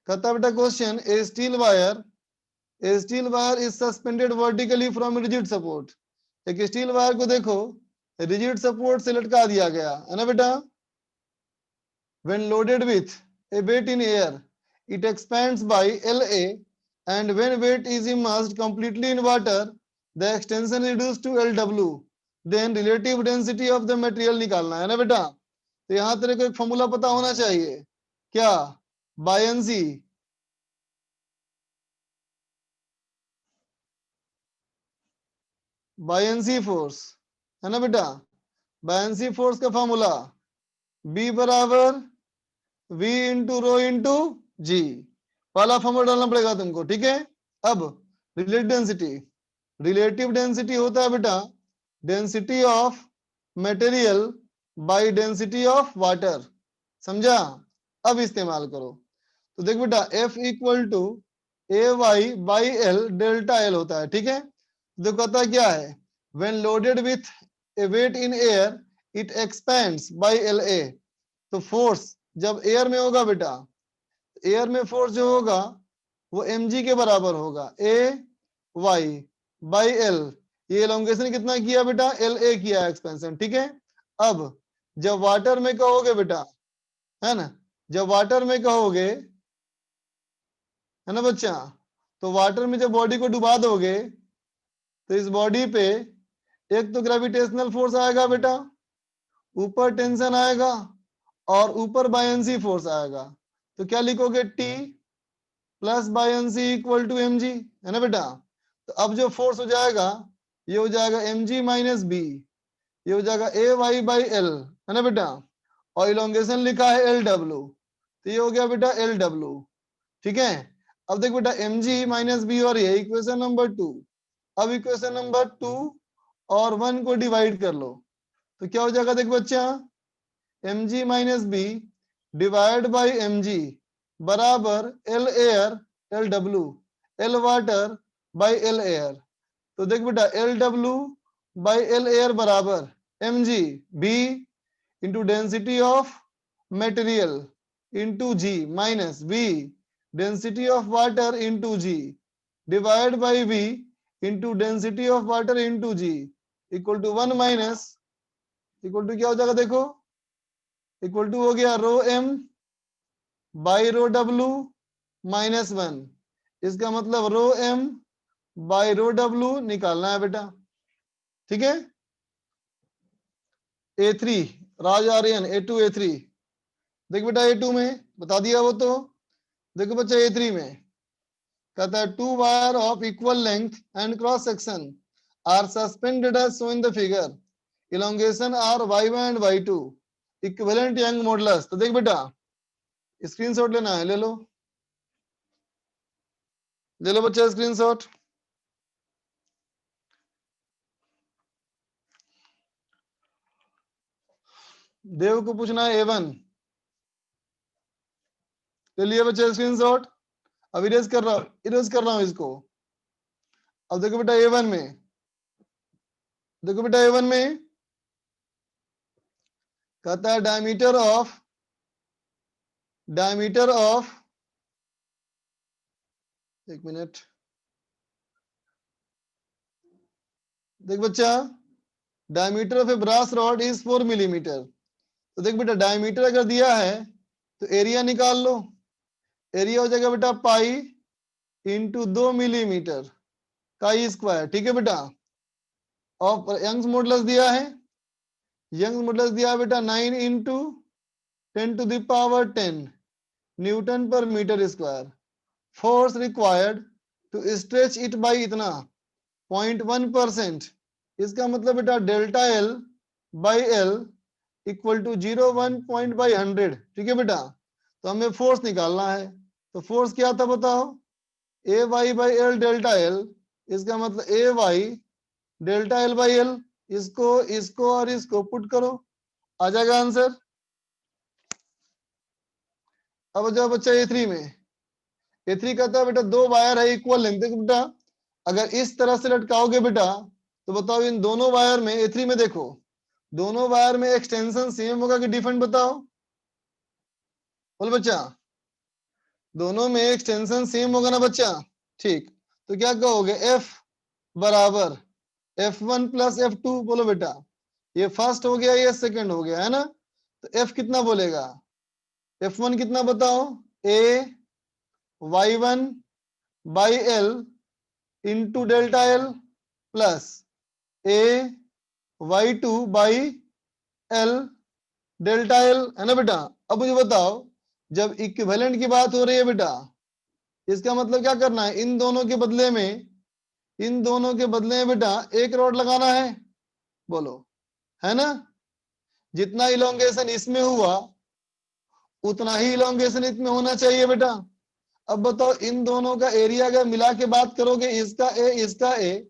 कहता बेटा question A steel wire is suspended vertically from rigid support. एक स्टील वायर को देखो रिजिड सपोर्ट से लटका दिया गया है ना बेटा। when loaded with a weight in air it expands by LA and when weight is immersed completely in water the extension reduced to LW, then relative density of the material निकालना है ना बेटा। तो यहां तेरे को एक फॉर्मूला पता होना चाहिए, क्या, बायंसी, बायंसी फोर्स है ना बेटा। बायंसी फोर्स का फॉर्मूला B बराबर V इंटू रो इंटू जी, पहला फॉर्मूला डालना पड़ेगा तुमको, ठीक है। अब रिलेटिव डेंसिटी होता है बेटा density of material by density of water, समझा। अब इस्तेमाल करो तो देख बेटा F equal to AY by L delta L होता है, ठीक है। तो कहता क्या है when loaded with a weight in air it expands by LA। तो फोर्स जब एयर में होगा बेटा, एयर में फोर्स जो होगा वो mg के बराबर होगा AY बाई L। ये एलोंगेशन कितना किया बेटा, LA किया एक्सपेंशन, ठीक है। अब जब वाटर में कहोगे बेटा, है ना, जब वाटर में कहोगे है ना बच्चा, तो वाटर में जब बॉडी को डुबा दोगे तो इस बॉडी पे एक तो ग्रेविटेशनल फोर्स आएगा बेटा, ऊपर टेंशन आएगा और ऊपर बायंसी फोर्स आएगा। तो क्या लिखोगे T plus buoyancy equal to mg, है ना बेटा। तो अब जो फोर्स हो जाएगा ये हो जाएगा mg माइनस बी, ये हो जाएगा AY बाई L, है ना बेटा। और इलोंगेशन लिखा है LW, तो ये हो गया बेटा LW, ठीक है। अब देख बेटा mg माइनस बी और ये इक्वेशन नंबर 2। अब इक्वेशन नंबर 2 और 1 को डिवाइड कर लो तो क्या हो जाएगा, देख बच्चा mg minus B divide by mg बराबर L air L W L water by L air. तो देख बेटा L W by L air बराबर mg b into density of material into G minus v density of water into G divide by v into density of water into G equal to 1 minus equal to क्या हो जाएगा, देखो equal to हो गया rho m by row w minus 1। इसका मतलब रो m by row w निकालना है बेटा, ठीक है। A3 राज आर्यन A2 A3 देख बेटा A2 में बता दिया वो तो। देखो बच्चा A3 में कहता है 2 wire of equal length and cross section are suspended as shown in the figure, elongation are y1 and y2, equivalent Young modulus. तो देख बेटा स्क्रीनशॉट लेना है, ले लो बच्चा स्क्रीनशॉट। देव को पूछना है A1, ले लिया बच्चा स्क्रीनशॉट। अब इरेज कर रहा हूं इसको। अब देखो बेटा A1 में, देखो बेटा A1 में कहता है डायमीटर ऑफ एक मिनट, देख बच्चा diameter of a brass rod is 4 millimetre. तो देख बेटा डायमीटर अगर दिया है तो एरिया निकाल लो। एरिया हो जाएगा बेटा पाई इंटू 2 मिलीमीटर का स्क्वायर, ठीक है बेटा। और यंग्स मॉडुलस दिया है, यंग्स मॉडुलस दिया है बेटा 9 into 10 to the power 10 newton पर metre square. Force required to stretch it by इतना 0.1%। इसका मतलब बेटा delta L by L equal to 0.1/100, ठीक है बेटा। तो हमें फोर्स निकालना है, तो फोर्स क्या था बताओ, A Y by L delta L. इसका मतलब A Y delta L by L, इसको और इसको पुट करो, आ जाएगा आंसर। अब जाओ बच्चा A3 में। A3 कहता है बेटा 2 वायर है इक्वल लेंथ। देखो बेटा अगर इस तरह से लटकाओगे बेटा तो बताओ इन दोनों वायर में A3 में देखो दोनों वायर में एक्सटेंशन सेम होगा कि डिफरेंट, बताओ बोल बच्चा। दोनों में एक्सटेंशन सेम होगा ना बच्चा, ठीक। तो क्या कहोगे F बराबर F1 प्लस F2, बोलो बेटा। ये फर्स्ट हो गया, ये सेकंड हो गया है ना। तो F कितना बोलेगा, F1 कितना बताओ, A y1 by L into delta L plus A y2 by L delta L, है ना बेटा। अब मुझे बताओ जब इक्विवेलेंट की बात हो रही है बेटा, इसका मतलब क्या करना है, इन दोनों के बदले में बेटा एक रॉड लगाना है, बोलो है ना। जितना इलोंगेशन इसमें हुआ उतना ही इलोंगेशन इसमें होना चाहिए बेटा। अब बताओ इन दोनों का एरिया अगर मिला के बात करोगे, इसका ए